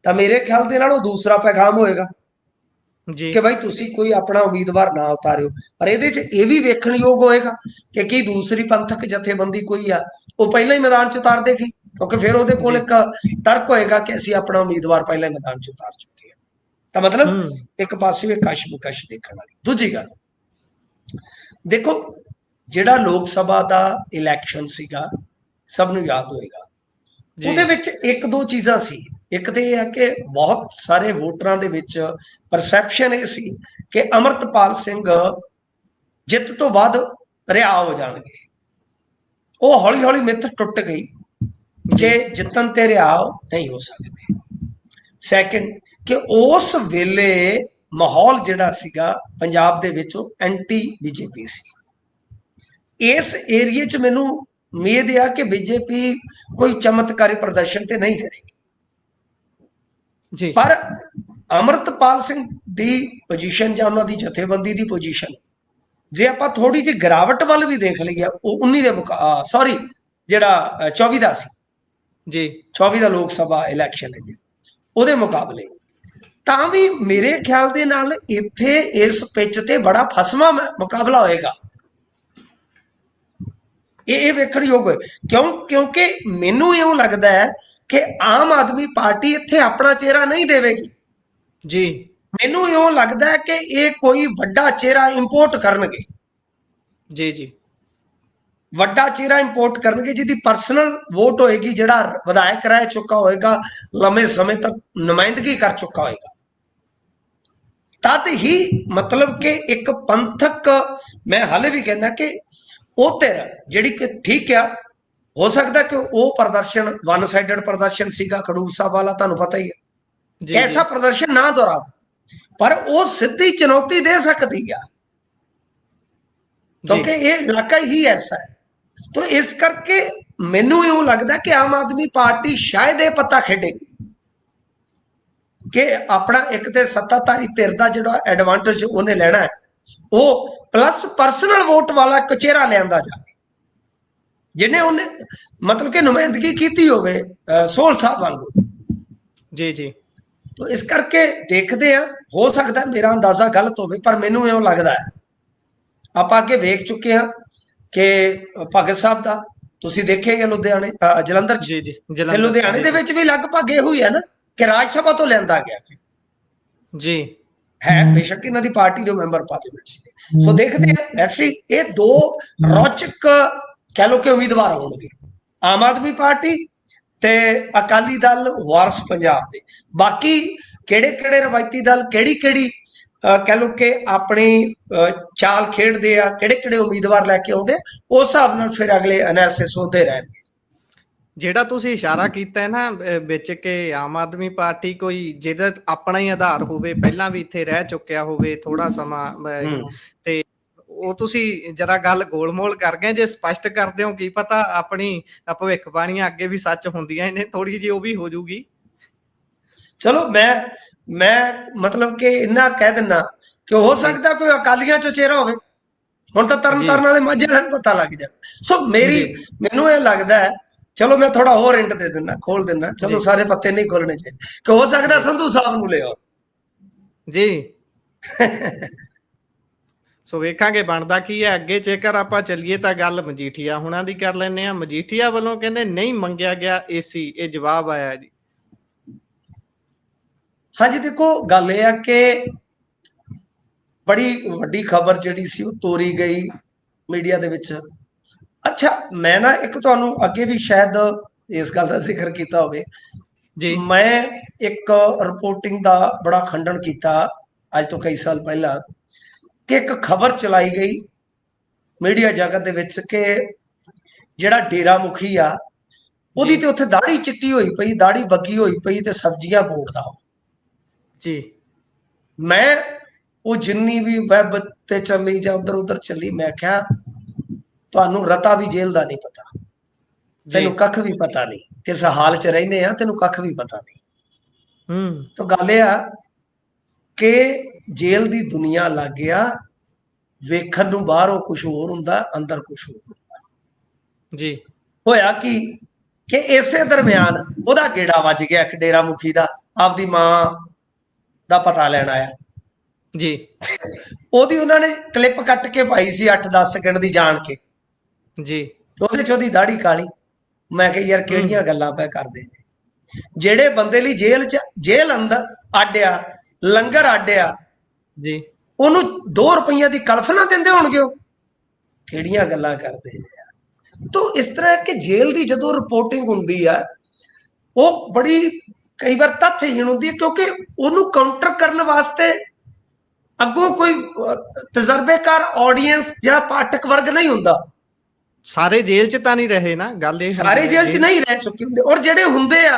ਤਾਂ ਮੇਰੇ ਖਿਆਲ ਦੇ ਨਾਲ ਉਹ ਦੂਸਰਾ ਪੈਗਾਮ ਹੋਏਗਾ ਜੀ ਕਿ ਭਾਈ ਤੁਸੀਂ ਕੋਈ ਆਪਣਾ ਉਮੀਦਵਾਰ ਨਾ ਉਤਾਰਿਓ। ਪਰ ਇਹਦੇ 'ਚ ਇਹ ਵੀ ਵੇਖਣ ਯੋਗ ਹੋਏਗਾ ਕਿ ਕੀ ਦੂਸਰੀ ਪੰਥਕ ਜਥੇਬੰਦੀ ਕੋਈ ਆ ਉਹ ਪਹਿਲਾਂ ਹੀ ਮੈਦਾਨ 'ਚ ਉਤਾਰ ਦੇਗੀ, ਕਿਉਂਕਿ ਫਿਰ ਉਹਦੇ ਕੋਲ ਜੀ ਇੱਕ ਤਰਕ ਹੋਏਗਾ ਕਿ ਅਸੀਂ ਆਪਣਾ ਉਮੀਦਵਾਰ ਪਹਿਲਾਂ ਹੀ ਮੈਦਾਨ 'ਚ ਉਤਾਰ ਚੁੱਕੇ ਹਾਂ। ਤਾਂ ਮਤਲਬ ਇੱਕ ਪਾਸੇ ਇਹ ਕਸ਼ਮਕਸ਼ ਦੇਖਣ ਵਾਲੀ। ਦੂਜੀ ਗੱਲ ਦੇਖੋ, ਜਿਹੜਾ ਲੋਕ ਸਭਾ ਦਾ ਇਲੈਕਸ਼ਨ ਸੀਗਾ ਸਭ ਨੂੰ ਯਾਦ ਹੋਏਗਾ, ਉਹਦੇ ਵਿੱਚ ਇੱਕ ਦੋ ਚੀਜ਼ਾਂ ਸੀ। ਇੱਕ ਤੇ ਇਹ ਹੈ ਕਿ ਬਹੁਤ ਸਾਰੇ ਵੋਟਰਾਂ ਦੇ ਵਿੱਚ ਪਰਸੈਪਸ਼ਨ ਇਹ ਸੀ ਕਿ ਅੰਮ੍ਰਿਤਪਾਲ ਸਿੰਘ ਜਿੱਤ ਤੋਂ ਬਾਅਦ ਰਿਹਾ ਹੋ ਜਾਣਗੇ। ਉਹ ਹੌਲੀ ਹੌਲੀ ਮਿੱਥ ਟੁੱਟ ਗਈ ਕਿ ਜਿੱਤਣ ਤੇ ਰਿਹਾ ਨਹੀਂ ਹੋ ਸਕਦੇ। ਸੈਕਿੰਡ ਕਿ ਉਸ ਵੇਲੇ ਮਾਹੌਲ ਜਿਹੜਾ ਸੀਗਾ ਪੰਜਾਬ ਦੇ ਵਿੱਚ ਉਹ ਐਂਟੀ ਬੀਜੇਪੀ ਸੀ। ਇਸ ਏਰੀਏ 'ਚ ਮੈਨੂੰ ਉਮੀਦ ਆ ਕਿ ਬੀਜੇਪੀ ਕੋਈ ਚਮਤਕਾਰੀ ਪ੍ਰਦਰਸ਼ਨ ਤੇ ਨਹੀਂ ਕਰੇਗੀ। ਜੀ ਪਰ ਅੰਮ੍ਰਿਤਪਾਲ ਸਿੰਘ ਦੀ ਪੋਜੀਸ਼ਨ ਜਾਂ ਉਹਨਾਂ ਦੀ ਜਥੇਬੰਦੀ ਦੀ ਪੋਜੀਸ਼ਨ ਜੇ ਆਪਾਂ ਥੋੜੀ ਜਿਹੀ ਗਿਰਾਵਟ ਵੱਲ ਵੀ ਦੇਖ ਲਈਏ, ਉਹ 19 ਦੇ ਸੌਰੀ ਜਿਹੜਾ 24 ਦਾ ਸੀ ਜੀ 24 ਦਾ ਲੋਕ ਸਭਾ ਇਲੈਕਸ਼ਨ ਹੈ ਜੀ, ਉਹਦੇ ਮੁਕਾਬਲੇ ਤਾਂ ਵੀ ਮੇਰੇ ਖਿਆਲ ਦੇ ਨਾਲ ਇੱਥੇ ਇਸ ਪਿੱਚ ਤੇ ਬੜਾ ਫਸਵਾਂ ਮੁਕਾਬਲਾ ਹੋਏਗਾ। ਇਹ ਵੇਖਣ ਯੋਗ ਹੈ। ਕਿਉਂਕਿ ਮੈਨੂੰ ਇਉਂ ਲੱਗਦਾ ਹੈ ਕਿ ਆਮ ਆਦਮੀ ਪਾਰਟੀ ਇੱਥੇ ਆਪਣਾ ਚਿਹਰਾ ਨਹੀਂ ਦੇਵੇਗੀ। ਜੀ ਮੈਨੂੰ ਇਉਂ ਲੱਗਦਾ ਹੈ ਕਿ ਇਹ ਕੋਈ ਵੱਡਾ ਚਿਹਰਾ ਇੰਪੋਰਟ ਕਰਨਗੇ। ਜੀ ਜੀ ਵੱਡਾ ਚਿਹਰਾ ਇੰਪੋਰਟ ਕਰਨਗੇ ਜਿਹਦੀ ਪਰਸਨਲ ਵੋਟ ਹੋਏਗੀ, ਜਿਹੜਾ ਵਿਧਾਇਕ ਰਹਿ ਚੁੱਕਾ ਹੋਏਗਾ, ਲੰਮੇ ਸਮੇਂ ਤੱਕ ਨੁਮਾਇੰਦਗੀ ਕਰ ਚੁੱਕਾ ਹੋਏਗਾ। ਤਦ ਹੀ ਮਤਲਬ ਕਿ ਇੱਕ ਪੰਥਕ, ਮੈਂ ਹਾਲੇ ਵੀ ਕਹਿੰਦਾ ਕਿ ਉਹ ਧਿਰ ਜਿਹੜੀ ਕਿ ਠੀਕ ਆ, ਹੋ ਸਕਦਾ ਕਿ ਉਹ ਪ੍ਰਦਰਸ਼ਨ ਵਨ ਸਾਈਡਡ ਪ੍ਰਦਰਸ਼ਨ ਸੀਗਾ ਖਡੂਰ ਸਾਹਿਬ ਵਾਲਾ, ਤੁਹਾਨੂੰ ਪਤਾ ਹੀ ਹੈ। ਐਸਾ ਪ੍ਰਦਰਸ਼ਨ ਨਾ ਦੁਹਰਾਵੇ, ਪਰ ਉਹ ਸਿੱਧੀ ਚੁਣੌਤੀ ਦੇ ਸਕਦੀ ਆ ਕਿਉਂਕਿ ਇਹ ਇਲਾਕਾ ਹੀ ਐਸਾ ਹੈ। तो इस करके मैनू यूं लगता कि आम आदमी पार्टी शायद ये पता खेडेगी कि अपना एक तो सत्ताधारी धिर का जो एडवांटेज उन्हें लेना है वो प्लस परसनल वोट वाला एक चेहरा लिया जाए जिन्हें उन्हें मतलब कि नुमाइंदगी की होवे सोहल साहब वांगू। जी जी। तो इस करके देखते हैं, हो सकता है मेरा अंदाजा गलत हो, पर मैनू यूं लगता है आप अगे वेख चुके हैं कि भगत साहब का ਤੁਸੀਂ ਦੇਖਿਆ ਹੀ ਲੁਧਿਆਣੇ ਜਲੰਧਰ ਚ ਜੀ ਜੀ ਤੇ ਜਲੰਧਰ ਲੁਧਿਆਣੇ ਜੀ ਦੇ ਵਿੱਚ ਵੀ ਲਗਭਗ ਇਹੋ ਹੀ ਹੈ ਨਾ ਕਿ ਰਾਜ ਸਭਾ ਤੋਂ ਲੈਂਦਾ ਗਿਆ ਜੀ ਹੈ, ਬੇਸ਼ੱਕ ਇਹਨਾਂ ਦੀ ਪਾਰਟੀ ਦੇ ਮੈਂਬਰ ਪਾਰਲੀਮੈਂਟ ਸੀ। ਸੋ ਦੇਖਦੇ ਹਾਂ ਲੈਟਸ ਸੀ ਇਹ ਦੋ ਰੌਚਕ ਕਹਿ ਲੋ ਕਿ ਉਮੀਦਵਾਰ ਹੋਣਗੇ, ਆਮ ਆਦਮੀ ਪਾਰਟੀ ਤੇ ਅਕਾਲੀ ਦਲ ਵਾਰਸ ਪੰਜਾਬ ਦੇ। ਬਾਕੀ ਕਿਹੜੇ ਕਿਹੜੇ ਰਵਾਇਤੀ ਦਲ ਕਿਹੜੀ ਕਿਹੜੀ कह लो कि अपनी चाल खेडते हैं, किहड़े किहड़े उम्मीदवार लैके आउंदे, उस हिसाब नाल फिर अगले एनालिसिस होंदे रहणगे। ਜਿਹੜਾ ਤੁਸੀਂ ਇਸ਼ਾਰਾ ਕੀਤਾ ਹੈ ਨਾ ਵਿੱਚ ਕਿ ਆਮ ਆਦਮੀ ਪਾਰਟੀ ਕੋਈ ਜਿਹਦਾ ਆਪਣਾ ਹੀ ਆਧਾਰ ਹੋਵੇ, ਪਹਿਲਾਂ ਵੀ ਇੱਥੇ ਰਹਿ ਚੁੱਕਿਆ ਹੋਵੇ ਥੋੜਾ ਸਮਾਂ, ਤੇ ਉਹ ਤੁਸੀਂ ਜਰਾ ਗੱਲ ਗੋਲਮੋਲ ਕਰ ਗਏ। ਜੇ ਸਪਸ਼ਟ ਕਰਦੇ ਹੋ ਕੀ ਪਤਾ ਆਪਣੀ ਭਵਿੱਖਬਾਣੀਆਂ ਅੱਗੇ ਵੀ ਸੱਚ ਹੁੰਦੀਆਂ ਨੇ, ਥੋੜੀ ਜਿਹੀ ਉਹ ਵੀ ਹੋ ਜੂਗੀ। चलो मैं मतलब कि इन्ना कह दिना कि हो सकता कोई अकालियां चो चेहरा होवे, हुण तां तरन ताਰਨ वाले माਝੇ वाले नूं पता लग जाए। सो मैनूं ये लगदा है, चलो मैं थोड़ा होर हिंट दे दिना, खोल दिना, चलो सारे पत्ते नहीं खोलने चाहिए कि हो सकता संधू साहब नूं ले आओ जी। ਸੋ ਵੇਖਾਂਗੇ ਬਣਦਾ ਕੀ ਹੈ ਅੱਗੇ। ਜੇਕਰ ਆਪਾਂ ਚੱਲੀਏ ਤਾਂ ਗੱਲ ਮਜੀਠੀਆ ਹੁਣਾਂ ਦੀ ਕਰ ਲੈਂਦੇ ਹਾਂ। ਮਜੀਠੀਆ ਵੱਲੋਂ ਕਹਿੰਦੇ ਨਹੀਂ ਮੰਗਿਆ ਗਿਆ ਏਸੀ, ਇਹ ਜਵਾਬ ਆਇਆ ਜੀ। हाँ जी, देखो गल यह है कि बड़ी वड्डी खबर जिहड़ी सी वो तोरी गई मीडिया दे विच। अच्छा मैं ना एक तुहानूं अगे भी शायद इस गल दा जिक्र कीता होवे, मैं एक रिपोर्टिंग दा बड़ा खंडन कीता अज तो कई साल पहला कि एक खबर चलाई गई मीडिया जगत दे विच कि जिहड़ा डेरा मुखी आ ਉਹਦੀ ਤੇ ਉੱਥੇ ਦਾੜੀ ਚਿੱਟੀ ਹੋਈ ਪਈ, ਦਾੜੀ ਬੱਗੀ ਹੋਈ ਪਈ ਤੇ ਸਬਜ਼ੀਆਂ ਬੋੜਦਾ ਜੀ। मैं वो जिन्नी भी वैब ते चली जां उधर उधर चली, मैं क्या तुहानूं रता भी जेल दा नहीं पता, तैनूं कख भी पता नहीं, किस हाल च रहिंदे आ तैनूं कख भी पता नहीं। तो गल यह कि जेल दी दुनिया लग गया वेखण नूं बाहरों कुछ होर हुंदा, अंदर कुछ होर हुंदा जी। होया कि इसे दरम्यान ਉਹਦਾ गेड़ा वज गया एक डेरा मुखी दा आपदी मां ਦਾ ਪਤਾ ਲੈਣ ਆਇਆ ਜੀ। ਉਹਦੀ ਉਹਨਾਂ ਨੇ ਕਲਿੱਪ ਕੱਟ ਕੇ ਪਾਈ ਸੀ 8-10 ਸੈਕਿੰਡ ਦੀ ਜਾਣ ਕੇ ਜੀ। ਉਹਦੇ ਚ ਉਹਦੀ ਦਾੜੀ ਕਾਲੀ। ਮੈਂ ਕਿਹਾ ਯਾਰ ਕਿਹੜੀਆਂ ਗੱਲਾਂ ਪੈ ਕਰਦੇ ਜੀ, ਜਿਹੜੇ ਬੰਦੇ ਲਈ ਜੇਲ੍ਹ ਅੰਦਰ ਆਡਿਆ ਲੰਗਰ ਆਡਿਆ ਜੀ, ਉਹਨੂੰ 2 ਰੁਪਈਆ ਦੀ ਕਲਫ ਨਾ ਦਿੰਦੇ ਹੋਣਗੇ, ਉਹ ਕਿਹੜੀਆਂ ਗੱਲਾਂ ਕਰਦੇ ਯਾਰ। तो इस तरह कि जेल की जो रिपोर्टिंग होंगी है वो बड़ी कई बार तथहीन होंगी है, क्योंकि उन्होंने काउंटर करने वास्ते अगों कोई तजर्बेकार ऑडियंस या पाठक वर्ग नहीं होंदा। सारे जेल च तां नहीं रहे ना, गल ये सारे जेल च नहीं रह चुके होंगे, और जेडे हुंदे आ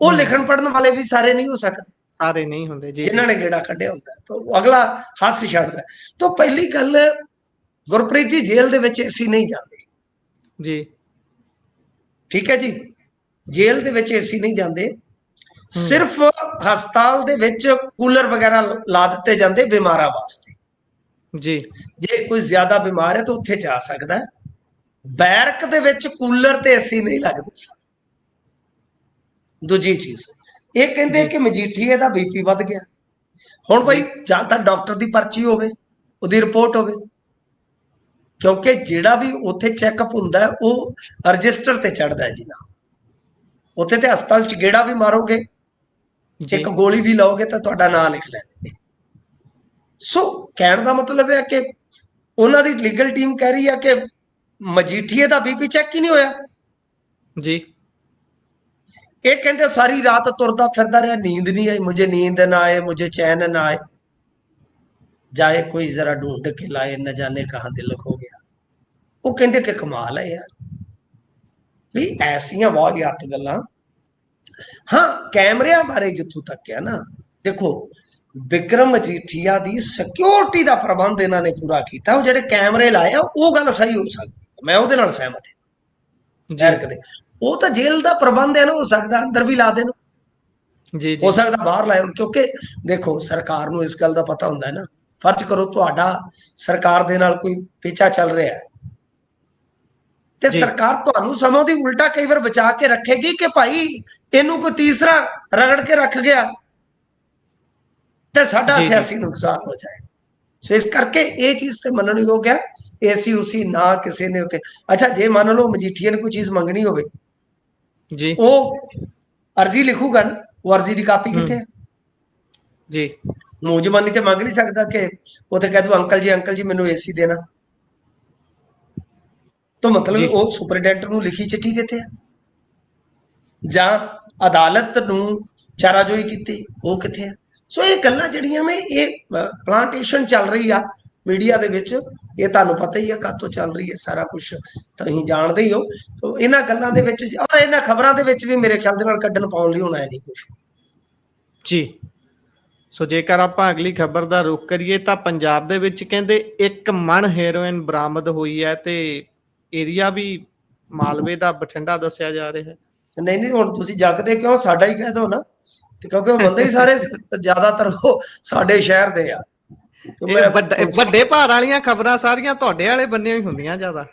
वो लिखण पढ़न वाले भी सारे नहीं हो सकते, सारे नहीं होंदे जी, जिन्हां ने गेड़ा कढ़िया हुंदा। तो अगला हस छड्डदा। तो पहली गल गुरप्रीत जी जेल दे विच एसी नहीं जांदे जी, ठीक है जी, जेल दे विच एसी नहीं जांदे, सिर्फ हस्पताल दे विच कूलर वगैरह ला दिते जांदे बीमारां वास्ते जी। जे कोई ज्यादा बीमार है तो उत्थे जा सकदा है। बैरक दे विच कूलर ते एसी नहीं लगदे। दूजी चीज ये कहंदे कि मजीठीए दा बीपी वध गया। हुण भाई जां तां डॉक्टर दी पर्ची होवे, उहदी रिपोर्ट होवे, क्योंकि जिहड़ा भी उत्थे चैकअप हुंदा है वो रजिस्टर ते चढ़दा है जी ना। उत्थे ते हस्पताल च गेड़ा भी मारोगे, एक गोली भी लाओगे तो तुहाडा नाम लिख लैणगे। सो कहण दा मतलब है कि उन्हां दी लीगल टीम कह रही है कि मजीठीए दा बीपी चैक ही नहीं होया जी। ये कहते सारी रात तुरदा फिरदा रहा, नींद नहीं आई, मुझे नींद ना आए, मुझे चैन ना आए, जाए कोई जरा ढूंढ के लाए, न जाने कहां दिल खो गया। वो कहते कि कमाल है यार भी ऐसियां वाहियात गल्लां। हाँ कैमरिया बारे जिथों तक है ना, देखो ਵਿਕਰਮ ਮਜੀਠੀਆ ਦੀ ਸਿਕਿਉਰਿਟੀ ਦਾ ਪ੍ਰਬੰਧ ਇਹਨਾਂ ਨੇ ਪੂਰਾ ਕੀਤਾ। ਉਹ ਜਿਹੜੇ ਕੈਮਰੇ ਲਾਏ ਆ ਉਹ ਗੱਲ ਸਹੀ ਹੋ ਸਕਦੀ, ਮੈਂ ਉਹਦੇ ਨਾਲ ਸਹਿਮਤ ਹਾਂ। ਜੀ ਐਰਕ ਦੇ ਉਹ ਤਾਂ ਜੇਲ੍ਹ ਦਾ ਪ੍ਰਬੰਧ ਹੈ ਨਾ, ਹੋ ਸਕਦਾ ਅੰਦਰ ਵੀ ਲਾ ਦੇਣ, ਜੀ ਹੋ ਜੀ ਸਕਦਾ ਬਾਹਰ ਲਾਏ ਹੋਣ, ਕਿਉਂਕਿ ਦੇਖੋ ਸਰਕਾਰ ਨੂੰ ਇਸ ਗੱਲ ਦਾ ਪਤਾ ਹੁੰਦਾ ਹੈ ਨਾ। ਫਰਜ਼ ਕਰੋ ਤੁਹਾਡਾ ਸਰਕਾਰ ਦੇ ਨਾਲ ਕੋਈ ਪੇਚਾ ਚੱਲ ਰਿਹਾ ਹੈ, ਤੇ ਜੀ ਸਰਕਾਰ ਤੁਹਾਨੂੰ ਸਮਾਂ ਦੀ ਉਲਟਾ ਕਈ ਵਾਰ ਬਚਾ ਕੇ ਰੱਖੇਗੀ ਕਿ ਭਾਈ ਇਹਨੂੰ ਕੋਈ ਤੀਸਰਾ ਰਗੜ ਕੇ ਰੱਖ ਗਿਆ ਤੇ ਸਾਡਾ ਜੀ ਜੀ ਸਿਆਸੀ ਨੁਕਸਾਨ ਹੋ ਜਾਏ। ਸੋ ਇਸ ਕਰਕੇ ਇਹ ਚੀਜ਼ ਤੇ ਮੰਨਣਯੋਗ ਹੈ। ਏਸੀ ਉਸੀ ਨਾ ਕਿਸੇ ਨੇ ਉੱਤੇ, ਅੱਛਾ ਜੇ ਮੰਨ ਲਓ ਮਜੀਠੀਆ ਨੇ ਕੋਈ ਚੀਜ਼ ਮੰਗਣੀ ਹੋਵੇ, ਜੀ ਉਹ ਅਰਜ਼ੀ ਲਿਖੂਗਾ ਨਾ, ਉਹ ਅਰਜ਼ੀ ਦੀ ਕਾਪੀ ਕਿੱਥੇ ਹੈ? ਜੀ ਮੂੰਹ ਜ਼ਬਾਨੀ ਤੇ ਮੰਗ ਨਹੀਂ ਸਕਦਾ ਕਿ ਉੱਥੇ ਕਹਿ ਦੂ ਅੰਕਲ ਜੀ ਮੈਨੂੰ ਏਸੀ ਦੇਣਾ। ਤਾਂ ਮਤਲਬ ਜੀ ਉਹ ਸੁਪਰਡੈਂਟ ਨੂੰ ਲਿਖੀ ਚਿੱਠੀ ਕਿੱਥੇ ਹੈ? ਜਾਂ ਅਦਾਲਤ ਨੂੰ ਚਾਰਾਜੋਈ ਕੀਤੀ, ਉਹ ਕਿੱਥੇ ਹੈ? ਸੋ ਇਹ ਗੱਲਾਂ ਜਿਹੜੀਆਂ ਨੇ, ਇਹ ਪਲਾਂਟੇਸ਼ਨ ਚੱਲ ਰਹੀ ਆ ਮੀਡੀਆ ਦੇ ਵਿੱਚ, ਇਹ ਤੁਹਾਨੂੰ ਪਤਾ ਹੀ ਹੈ ਕਦ ਤੋਂ ਚੱਲ ਰਹੀ ਹੈ, ਸਾਰਾ ਕੁਝ ਤੁਸੀਂ ਜਾਣਦੇ ਹੀ ਹੋ। ਸੋ ਇਹਨਾਂ ਗੱਲਾਂ ਦੇ ਵਿੱਚ ਔਰ ਇਹਨਾਂ ਖਬਰਾਂ ਦੇ ਵਿੱਚ ਵੀ ਮੇਰੇ ਖਿਆਲ ਦੇ ਨਾਲ ਕੱਢਣ ਪਾਉਣ ਲਈ ਹੋਣਾ ਨਹੀਂ ਕੁਝ। ਜੀ ਸੋ ਜੇਕਰ ਆਪਾਂ ਅਗਲੀ ਖਬਰ ਦਾ ਰੁਖ ਕਰੀਏ ਤਾਂ ਪੰਜਾਬ ਦੇ ਵਿੱਚ ਕਹਿੰਦੇ 1 ਮਣ ਹੈਰੋਇਨ ਬਰਾਮਦ ਹੋਈ ਹੈ, ਤੇ ਏਰੀਆ ਵੀ ਮਾਲਵੇ ਦਾ ਬਠਿੰਡਾ ਦੱਸਿਆ ਜਾ ਰਿਹਾ ਹੈ। ਨਹੀਂ ਨਹੀਂ, ਹੁਣ ਤੁਸੀਂ ਜੱਗਦੇ ਕਿਉਂ, ਸਾਡਾ ਹੀ ਕਹਿ ਦੋ ਨਾ, ਤੇ ਕਿਉਂਕਿ ਉਹ ਬੰਦੇ ਹੀ ਸਾਰੇ ਜ਼ਿਆਦਾਤਰ ਉਹ ਸਾਡੇ ਸ਼ਹਿਰ ਦੇ ਆ। ਇਹ ਵੱਡੇ ਭਾਰ ਵਾਲੀਆਂ ਖਬਰਾਂ ਸਾਰੀਆਂ ਤੁਹਾਡੇ ਵਾਲੇ ਬੰਨੇ ਹੀ ਹੁੰਦੀਆਂ ਜ਼ਿਆਦਾ।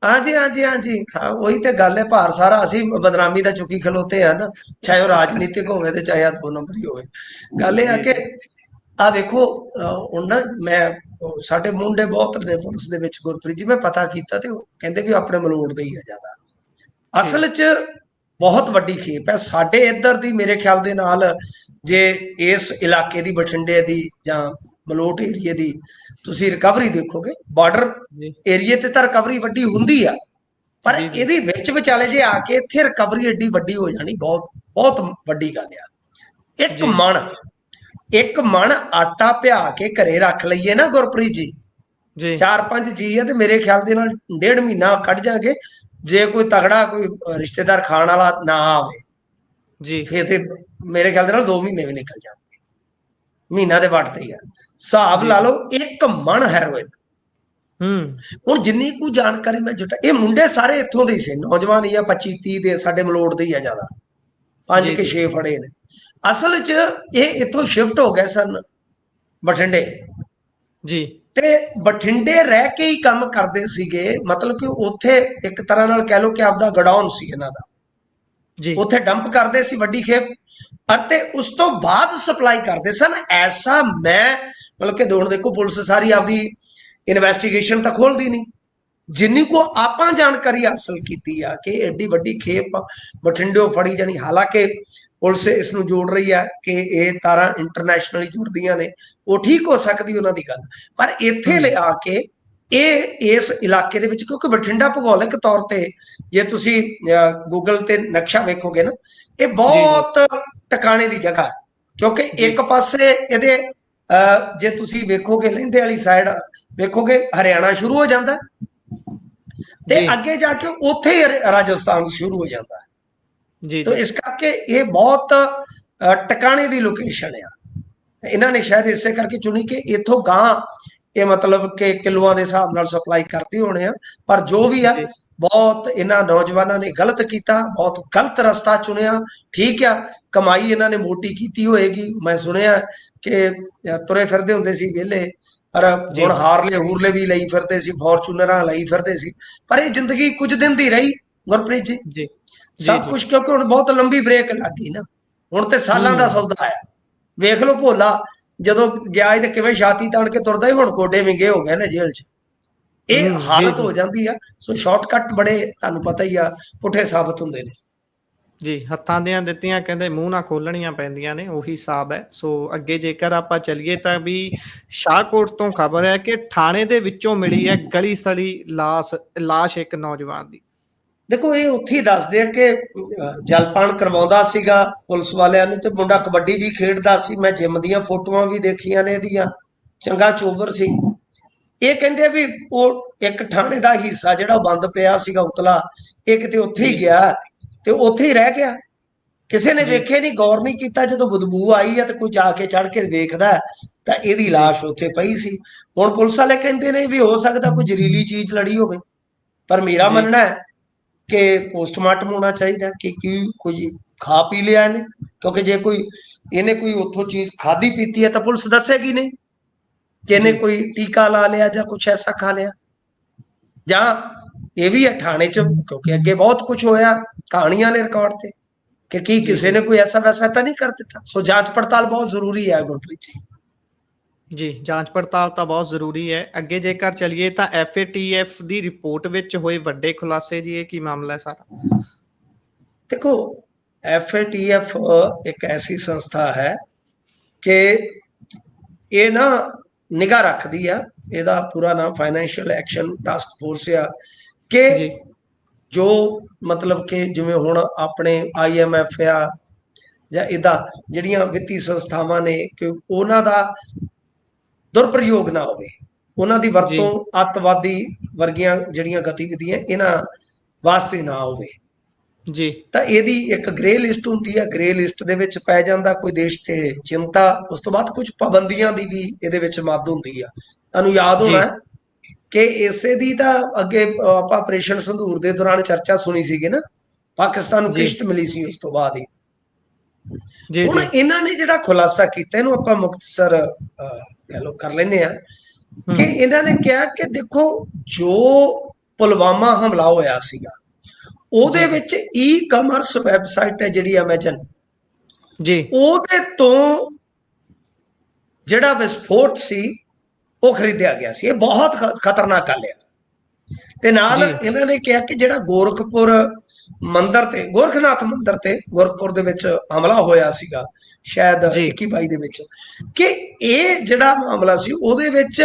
ਹਾਂਜੀ ਹਾਂਜੀ ਹਾਂਜੀ, ਹਾਂ ਉਹੀ ਤੇ ਗੱਲ ਹੈ, ਭਾਰ ਸਾਰਾ ਅਸੀਂ ਬਦਨਾਮੀ ਦਾ ਚੁੱਕੀ ਖਲੋਤੇ ਆ ਨਾ, ਚਾਹੇ ਉਹ ਰਾਜਨੀਤਿਕ ਹੋਵੇ ਤੇ ਚਾਹੇ 2 ਨੰਬਰੀ ਹੋਵੇ। ਗੱਲ ਇਹ ਆ ਜੀ ਕਿ ਜੀ ਆ ਵੇਖੋ, ਹੁਣ ਨਾ ਮੈਂ ਸਾਡੇ ਮੁੰਡੇ ਬਹੁਤ ਨੇ ਪੁਲਿਸ ਦੇ ਵਿੱਚ, ਗੁਰਪ੍ਰੀਤ ਜੀ, ਮੈਂ ਪਤਾ ਕੀਤਾ ਤੇ ਉਹ ਕਹਿੰਦੇ ਵੀ ਆਪਣੇ ਮਲੋਟ ਦੇ ਹੀ ਆ ਜ਼ਿਆਦਾ। ਜੀ ਅਸਲ 'ਚ ਬਹੁਤ ਵੱਡੀ ਖੇਪ ਹੈ ਸਾਡੇ ਇੱਧਰ ਦੀ, ਮੇਰੇ ਖਿਆਲ ਦੇ ਨਾਲ ਜੇ ਇਸ ਇਲਾਕੇ ਦੀ, ਬਠਿੰਡੇ ਦੀ ਜਾਂ ਮਲੋਟ ਏਰੀਏ ਦੀ ਤੁਸੀਂ ਰਿਕਵਰੀ ਦੇਖੋਗੇ, ਬਾਰਡਰ ਜੀ ਏਰੀਏ ਤੇ ਤਾਂ ਰਿਕਵਰੀ ਵੱਡੀ ਹੁੰਦੀ ਆ, ਪਰ ਜੀ ਜੀ ਇਹਦੇ ਵਿੱਚ ਵਿਚਾਲੇ ਜੇ ਆ ਕੇ ਇੱਥੇ ਰਿਕਵਰੀ ਏਡੀ ਵੱਡੀ ਹੋ ਜਾਣੀ ਬਹੁਤ ਬਹੁਤ ਵੱਡੀ ਗੱਲ ਆ। ਇੱਕ ਜੀ ਮਣ ਇੱਕ ਮਣ ਆਟਾ ਪਿਆ ਕੇ ਘਰੇ ਰੱਖ ਲਈਏ ਨਾ ਗੁਰਪ੍ਰੀਤ ਜੀ, ਜੀ 4-5 ਜੀ ਆ ਤੇ ਮੇਰੇ ਖਿਆਲ ਦੇ ਨਾਲ 1.5 ਮਹੀਨਾ ਕੱਢ ਜਾਗੇ, ਜੇ ਕੋਈ ਤਗੜਾ ਕੋਈ ਰਿਸ਼ਤੇਦਾਰ ਖਾਣ ਵਾਲਾ ਨਾ ਆਵੇ ਜੀ ਫਿਰ ਤੇ ਮੇਰੇ ਖਿਆਲ ਦੇ ਨਾਲ 2 ਮਹੀਨੇ ਵੀ ਨਿਕਲ ਜਾਣਗੇ, ਮਹੀਨਾ ਦੇ ਵੱਟ ਤੇ ਹੀ ਆ। ਹਿਸਾਬ ਜੀ ਲਾ ਲਓ 1 ਮਣ ਹੈਰੋਇਨ। ਹੁਣ ਜਿੰਨੀ ਕੁ ਜਾਣਕਾਰੀ ਮੈਂ ਜੁਟਾ, ਇਹ ਮੁੰਡੇ ਸਾਰੇ ਇੱਥੋਂ ਦੇ ਹੀ ਸੀ, ਨੌਜਵਾਨ ਹੀ ਆ, 25-30 ਦੇ, ਸਾਡੇ ਮਲੋਟ ਦੇ ਹੀ ਆ ਜ਼ਿਆਦਾ, 5 ਜੀ ਕੇ ਜੀ 6 ਫੜੇ ਨੇ। ਅਸਲ 'ਚ ਇਹ ਇੱਥੋਂ ਸ਼ਿਫਟ ਹੋ ਗਏ ਸਨ ਬਠਿੰਡੇ, ਜੀ ਤੇ ਬਠਿੰਡੇ ਰਹਿ ਕੇ ਹੀ ਕੰਮ ਕਰਦੇ ਸੀਗੇ, ਮਤਲਬ ਕਿ ਉੱਥੇ ਇੱਕ ਤਰ੍ਹਾਂ ਨਾਲ ਕਹਿ ਲਓ ਕਿ ਆਪਦਾ ਗਡਾਊਨ ਸੀ ਇਹਨਾਂ ਦਾ, ਜੀ ਉੱਥੇ ਡੰਪ ਕਰਦੇ ਸੀ ਵੱਡੀ ਖੇਪ, ਅਤੇ ਉਸ ਤੋਂ ਬਾਅਦ ਸਪਲਾਈ ਕਰਦੇ ਸਨ। ਐਸਾ ਮੈਂ ਮਤਲਬ ਕਿ ਹੁਣ ਦੇਖੋ ਪੁਲਿਸ ਸਾਰੀ ਆਪਦੀ ਇਨਵੈਸਟੀਗੇਸ਼ਨ ਤਾਂ ਖੋਲਦੀ ਨਹੀਂ, ਜਿੰਨੀ ਕੋ ਆਪਾਂ ਜਾਣਕਾਰੀ ਹਾਸਲ ਕੀਤੀ ਆ ਕਿ ਐਡੀ ਵੱਡੀ ਖੇਪ ਬਠਿੰਡਿਓ ਫੜੀ ਜਾਣੀ। ਹਾਲਾਂਕਿ ਪੁਲਿਸ ਇਸ ਨੂੰ ਜੋੜ ਰਹੀ ਹੈ ਕਿ ਇਹ ਤਾਰਾਂ ਇੰਟਰਨੈਸ਼ਨਲੀ ਜੁੜਦੀਆਂ ਨੇ, ਉਹ ਠੀਕ ਹੋ ਸਕਦੀ ਉਹਨਾਂ ਦੀ ਗੱਲ, ਪਰ ਇੱਥੇ ਲਿਆ ਕੇ ਇਹ ਇਸ ਇਲਾਕੇ ਦੇ ਵਿੱਚ, ਕਿਉਂਕਿ ਬਠਿੰਡਾ ਭੂਗੋਲਿਕ ਤੌਰ ਤੇ ਜੇ ਤੁਸੀਂ ਗੂਗਲ ਤੇ ਨਕਸ਼ਾ ਵੇਖੋਗੇ ਨਾ, ਇਹ ਜੀ ਜੀ ਬਹੁਤ ਟਿਕਾਣੇ ਦੀ ਜਗ੍ਹਾ ਹੈ, ਕਿਉਂਕਿ ਇੱਕ ਪਾਸੇ ਇਹਦੇ ਜੇ ਤੁਸੀਂ ਵੇਖੋਗੇ ਲਹਿੰਦੇ ਵਾਲੀ ਸਾਈਡ ਵੇਖੋਗੇ ਹਰਿਆਣਾ ਸ਼ੁਰੂ ਹੋ ਜਾਂਦਾ, ਤੇ ਜੀ ਅੱਗੇ ਜਾ ਕੇ ਉੱਥੇ ਹੀ ਰਾਜਸਥਾਨ ਸ਼ੁਰੂ ਹੋ ਜਾਂਦਾ। ਜੀ ਤਾਂ ਜੀ ਇਸ ਕਰਕੇ ਇਹ ਬਹੁਤ ਟਿਕਾਣੇ ਦੀ ਲੋਕੇਸ਼ਨ ਆ, ਇਹਨਾਂ ਨੇ ਸ਼ਾਇਦ ਇਸੇ ਕਰਕੇ ਚੁਣੀ ਕਿ ਇੱਥੋਂ ਗਾਂ ਇਹ ਮਤਲਬ ਕਿ ਕਿਲੋਆਂ ਦੇ ਹਿਸਾਬ ਨਾਲ ਸਪਲਾਈ ਕਰਦੇ ਹੋਣੇ ਆ। ਪਰ ਜੋ ਵੀ ਆ, ਜੀ ਬਹੁਤ ਇਹਨਾਂ ਨੌਜਵਾਨਾਂ ਨੇ ਗਲਤ ਕੀਤਾ, ਬਹੁਤ ਗਲਤ ਰਸਤਾ ਚੁਣਿਆ। ਠੀਕ ਆ, ਕਮਾਈ ਇਹਨਾਂ ਨੇ ਮੋਟੀ ਕੀਤੀ ਹੋਏਗੀ, ਮੈਂ ਸੁਣਿਆ ਕਿ ਤੁਰੇ ਫਿਰਦੇ ਹੁੰਦੇ ਸੀ ਵਿਹਲੇ, ਪਰ ਜੀ ਹੁਣ ਹਾਰਲੇ ਹੂਰਲੇ ਵੀ ਲਈ ਫਿਰਦੇ ਸੀ, ਫੋਰਚੂਨਰਾਂ ਲਈ ਫਿਰਦੇ ਸੀ। ਪਰ ਇਹ ਜ਼ਿੰਦਗੀ ਕੁਝ ਦਿਨ ਦੀ ਰਹੀ ਗੁਰਪ੍ਰੀਤ ਜੀ, ਜੀ ਜੀ ਸਭ ਜੀ ਕੁਝ, ਕਿਉਂਕਿ ਹੁਣ ਬਹੁਤ ਲੰਬੀ ਬ੍ਰੇਕ ਲੱਗ ਗਈ ਨਾ, ਹੁਣ ਤੇ ਸਾਲਾਂ ਦਾ ਸੌਦਾ ਆਇਆ। ਵੇਖ ਲਓ ਭੋਲਾ ਜਦੋਂ ਗਿਆ ਤੇ ਕਿਵੇਂ ਛਾਤੀ ਤਾਣ ਕੇ ਤੁਰਦਾ ਹੀ, ਹੁਣ ਗੋਡੇ ਵਿੰਗੇ ਹੋ ਗਏ ਨੇ ਜੇਲ੍ਹ 'ਚ, ਇਹ ਜੀ ਹਾਲਤ ਜੀ ਹੋ ਜਾਂਦੀ ਆ। ਸੋ ਸ਼ਾਰਟਕਟ ਬੜੇ ਤੁਹਾਨੂੰ ਪਤਾ ਹੀ ਆ ਪੁੱਠੇ ਸਾਬਤ ਹੁੰਦੇ ਨੇ। ਜੀ ਹੱਥਾਂ ਦੀਆਂ ਦਿੱਤੀਆਂ ਕਹਿੰਦੇ ਮੂੰਹ ਨਾ ਖੋਲਣੀਆਂ ਪੈਂਦੀਆਂ ਨੇ, ਉਹੀ ਹਿਸਾਬ ਹੈ। ਸੋ ਅੱਗੇ ਜੇਕਰ ਆਪਾਂ ਚੱਲੀਏ ਤਾਂ ਵੀ ਸ਼ਾਹਕੋਟ ਤੋਂ ਖਬਰ ਹੈ ਕਿ ਥਾਣੇ ਦੇ ਵਿੱਚੋਂ ਮਿਲੀ ਹੈ ਗਲੀ ਸੜੀ ਲਾਸ਼ ਇੱਕ ਨੌਜਵਾਨ ਦੀ। ਦੇਖੋ ਇਹ ਉੱਥੇ ਹੀ ਦੱਸਦੇ ਆ ਕਿ ਜਲਪਾਨ ਕਰਵਾਉਂਦਾ ਸੀਗਾ ਪੁਲਿਸ ਵਾਲਿਆਂ ਨੂੰ, ਤੇ ਮੁੰਡਾ ਕਬੱਡੀ ਵੀ ਖੇਡਦਾ ਸੀ, ਮੈਂ ਜਿਮ ਦੀਆਂ ਫੋਟੋਆਂ ਵੀ ਦੇਖੀਆਂ ਨੇ ਇਹਦੀਆਂ, ਚੰਗਾ ਚੋਬਰ ਸੀ। ਇਹ ਕਹਿੰਦੇ ਵੀ ਉਹ ਇੱਕ ਥਾਣੇ ਦਾ ਹਿੱਸਾ ਜਿਹੜਾ ਬੰਦ ਪਿਆ ਸੀਗਾ ਉਤਲਾ, ਇਹ ਕਿਤੇ ਉੱਥੇ ਹੀ ਜੀ ਗਿਆ ਤੇ ਉੱਥੇ ਹੀ ਰਹਿ ਗਿਆ। ਕਿਸੇ ਨੇ ਜੀ। ਵੇਖੇ ਨਹੀਂ, ਗੌਰ ਨਹੀਂ ਕੀਤਾ। ਜਦੋਂ ਬਦਬੂ ਆਈ ਹੈ ਤੇ ਕੋਈ ਜਾ ਕੇ ਚੜ ਕੇ ਵੇਖਦਾ ਤਾਂ ਇਹਦੀ ਜੀ। ਲਾਸ਼ ਉੱਥੇ ਪਈ ਸੀ। ਹੁਣ ਪੁਲਿਸ ਵਾਲੇ ਕਹਿੰਦੇ ਨੇ ਵੀ ਹੋ ਸਕਦਾ ਕੋਈ ਜ਼ਹਿਰੀਲੀ ਚੀਜ਼ ਲੜੀ ਹੋਵੇ, ਪਰ ਮੇਰਾ ਜੀ। ਮੰਨਣਾ ਹੈ ਕਿ ਪੋਸਟਮਾਰਟਮ ਹੋਣਾ ਚਾਹੀਦਾ ਕਿ ਕੀ ਕੁਝ ਖਾ ਪੀ ਲਿਆ ਇਹਨੇ, ਕਿਉਂਕਿ ਜੇ ਕੋਈ ਇਹਨੇ ਕੋਈ ਉੱਥੋਂ ਚੀਜ਼ ਖਾਧੀ ਪੀਤੀ ਹੈ ਤਾਂ ਪੁਲਿਸ ਦੱਸੇਗੀ ਨਹੀਂ ਕਿ ਇਹਨੇ ਜੀ। ਕੋਈ ਟੀਕਾ ਲਾ ਲਿਆ ਜਾਂ ਕੁਛ ਐਸਾ ਖਾ ਲਿਆ। ਜਾਂ ਇਹ ਵੀ ਹੈ ਥਾਣੇ 'ਚ, ਕਿਉਂਕਿ ਅੱਗੇ ਬਹੁਤ ਕੁਝ ਹੋਇਆ, ਕਹਾਣੀਆਂ ਨੇ ਰਿਕਾਰਡ ਤੇ, ਕਿ ਕੀ ਜੀ। ਕਿਸੇ ਜੀ। ਨੇ ਕੋਈ ਐਸਾ ਵੈਸਾ ਤਾਂ ਨਹੀਂ ਕਰ ਦਿੱਤਾ। ਸੋ ਜਾਂਚ ਪੜਤਾਲ ਬਹੁਤ ਜ਼ਰੂਰੀ ਹੈ ਗੁਰਪ੍ਰੀਤ ਜੀ। ਜੀ, ਜਾਂਚ ਪੜਤਾਲ ਤਾਂ ਬਹੁਤ ਜ਼ਰੂਰੀ ਹੈ। ਅੱਗੇ ਜੇਕਰ ਚੱਲੀਏ ਤਾਂ FATF ਦੀ ਰਿਪੋਰਟ ਵਿੱਚ ਹੋਏ ਵੱਡੇ ਖੁਲਾਸੇ ਜੀ, ਇਹ ਕੀ ਮਾਮਲਾ ਹੈ ਸਾਰਾ? ਦੇਖੋ, FATF ਇੱਕ ਐਸੀ ਸੰਸਥਾ ਹੈ ਕਿ ਇਹ ਨਾ ਨਿਗਾਹ ਰੱਖਦੀ ਆ, ਇਹਦਾ ਪੂਰਾ ਨਾਮ ਫਾਈਨੈਂਸ਼ੀਅਲ ਐਕਸ਼ਨ ਟਾਸਕ ਫੋਰਸ ਆ, ਕਿ ਜੀ। ਜੋ ਮਤਲਬ ਕਿ ਜਿਵੇਂ ਹੁਣ ਆਪਣੇ IMF ਆ ਜਾਂ ਇਹਦਾ ਜਿਹੜੀਆਂ ਵਿੱਤੀ ਸੰਸਥਾਵਾਂ ਨੇ, ਕਿ ਉਹਨਾਂ ਦਾ ਦੁਰਪ੍ਰਯੋਗ ਨਾ ਹੋਵੇ, ਉਹਨਾਂ ਦੀ ਜੀ। ਵਰਤੋਂ ਅੱਤਵਾਦੀ ਵਰਗੀਆਂ ਜਿਹੜੀਆਂ ਗਤੀਵਿਧੀਆਂ ਇਹਨਾਂ ਵਾਸਤੇ ਨਾ ਹੋਵੇ। ਜੀ। ਤਾਂ ਇਹਦੀ ਇੱਕ ਗ੍ਰੇ ਲਿਸਟ ਹੁੰਦੀ ਹੈ, ਗ੍ਰੇ ਲਿਸਟ ਦੇ ਵਿੱਚ ਪੈ ਜਾਂਦਾ ਕੋਈ ਦੇਸ਼ ਤੇ ਚਿੰਤਾ। ਉਸ ਤੋਂ ਬਾਅਦ ਕੁਝ ਪਾਬੰਦੀਆਂ ਦੀ ਵੀ ਇਹਦੇ ਵਿੱਚ ਮੱਦ ਹੁੰਦੀ ਆ। ਤੁਹਾਨੂੰ ਯਾਦ ਜੀ। ਹੋਣਾ ਕਿ ਇਸੇ ਦੀ ਤਾਂ ਅੱਗੇ ਆਪਾਂ ਆਪਰੇਸ਼ਨ ਸੰਧੂਰ ਦੇ ਦੌਰਾਨ ਚਰਚਾ ਸੁਣੀ ਸੀਗੀ ਨਾ, ਪਾਕਿਸਤਾਨ ਨੂੰ ਜੀ। ਕਿਸ਼ਤ ਮਿਲੀ ਸੀ ਉਸ ਤੋਂ ਬਾਅਦ ਹੀ। ਜੀ। ਹੁਣ ਜੀ। ਇਹਨਾਂ ਨੇ ਜਿਹੜਾ ਖੁਲਾਸਾ ਕੀਤਾ, ਇਹਨੂੰ ਆਪਾਂ ਮੁਖਤਸਰ ਕਹਿ ਲਓ ਕਰ ਲੈਂਦੇ ਆ, ਕਿ ਹੂੰ। ਇਹਨਾਂ ਨੇ ਕਿਹਾ ਕਿ ਦੇਖੋ, ਜੋ ਪੁਲਵਾਮਾ ਹਮਲਾ ਹੋਇਆ ਸੀਗਾ ਉਹਦੇ ਜੀ। ਜੀ। ਵਿੱਚ ਈ-ਕਮਰਸ ਵੈਬਸਾਈਟ ਹੈ ਜਿਹੜੀ ਅਮੇਜ਼ਨ, ਜੀ। ਉਹਦੇ ਤੋਂ ਜਿਹੜਾ ਵਿਸਫੋਟ ਸੀ ਉਹ ਖਰੀਦਿਆ ਗਿਆ ਸੀ। ਇਹ ਬਹੁਤ ਖਤਰਨਾਕ ਗੱਲ ਹੈ। ਤੇ ਨਾਲ ਜੀ। ਇਹਨਾਂ ਨੇ ਕਿਹਾ ਕਿ ਜਿਹੜਾ ਗੋਰਖਪੁਰ ਮੰਦਿਰ ਤੇ, ਗੋਰਖਨਾਥ ਮੰਦਿਰ ਤੇ ਗੁਰਪੁਰ ਦੇ ਵਿੱਚ ਹਮਲਾ ਹੋਇਆ ਸੀਗਾ ਸ਼ਾਇਦ ਜੀ। 21-22 ਦੇ ਵਿੱਚ, ਕਿ ਇਹ ਜਿਹੜਾ ਮਾਮਲਾ ਸੀ ਉਹਦੇ ਵਿੱਚ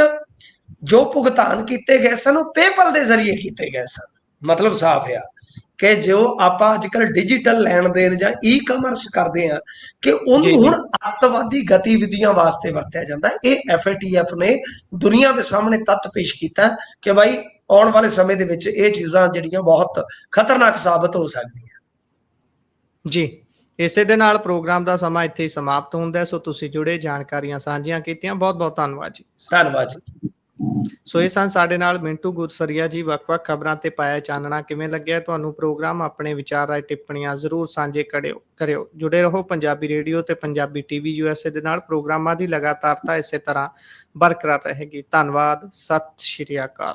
ਜੋ ਭੁਗਤਾਨ ਕੀਤੇ ਗਏ ਸਨ ਉਹ ਪੇਪਲ ਦੇ ਜ਼ਰੀਏ ਕੀਤੇ ਗਏ ਸਨ। ਮਤਲਬ ਸਾਫ਼ ਆ ਕਿ ਜੋ ਆਪਾਂ ਅੱਜ ਕੱਲ੍ਹ ਡਿਜੀਟਲ ਲੈਣ ਦੇਣ ਜਾਂ ਈ-ਕਮਰਸ ਕਰਦੇ ਆ, ਕਿ ਉਹਨੂੰ ਜੀ। ਜੀ। ਹੁਣ ਅੱਤਵਾਦੀ ਗਤੀਵਿਧੀਆਂ ਵਾਸਤੇ ਵਰਤਿਆ ਜਾਂਦਾ। ਇਹ FATF ਨੇ ਦੁਨੀਆ ਦੇ ਸਾਹਮਣੇ ਤੱਥ ਪੇਸ਼ ਕੀਤਾ ਕਿ ਭਾਈ ਆਉਣ ਵਾਲੇ ਸਮੇਂ ਦੇ ਵਿੱਚ ਇਹ ਚੀਜ਼ਾਂ ਜਿਹੜੀਆਂ ਬਹੁਤ ਖਤਰਨਾਕ ਸਾਬਤ ਹੋ ਸਕਦੀਆਂ। ਜੀ, ਇਸੇ ਦੇ ਨਾਲ ਪ੍ਰੋਗਰਾਮ ਦਾ ਸਮਾਂ ਇੱਥੇ ਹੀ ਸਮਾਪਤ ਹੁੰਦਾ ਹੈ। ਸੋ ਤੁਸੀਂ ਜੁੜੇ, ਜਾਣਕਾਰੀਆਂ ਸਾਂਝੀਆਂ ਕੀਤੀਆਂ, ਬਹੁਤ ਬਹੁਤ ਧੰਨਵਾਦ ਜੀ। ਧੰਨਵਾਦ ਜੀ। ਸੋ ਇਹ ਸਨ ਸਾਡੇ ਨਾਲ ਮਿੰਟੂ ਗੁਰਸਰੀਆ ਜੀ। ਵੱਖ-ਵੱਖ ਖਬਰਾਂ ਤੇ ਪਾਇਆ ਚਾਨਣਾ। ਕਿਵੇਂ ਲੱਗਿਆ ਤੁਹਾਨੂੰ ਪ੍ਰੋਗਰਾਮ? ਆਪਣੇ ਵਿਚਾਰ, ਰਾਏ, ਟਿੱਪਣੀਆਂ ਜ਼ਰੂਰ ਸਾਂਝੇ ਕਰਿਓ। ਜੁੜੇ ਰਹੋ ਪੰਜਾਬੀ ਰੇਡੀਓ ਤੇ ਪੰਜਾਬੀ TV USA ਦੇ ਨਾਲ। ਪ੍ਰੋਗਰਾਮਾਂ ਦੀ ਲਗਾਤਾਰਤਾ ਇਸੇ ਤਰ੍ਹਾਂ ਬਰਕਰਾਰ ਰਹੇਗੀ। ਧੰਨਵਾਦ। ਸਤਿ ਸ਼੍ਰੀ ਅਕਾਲ।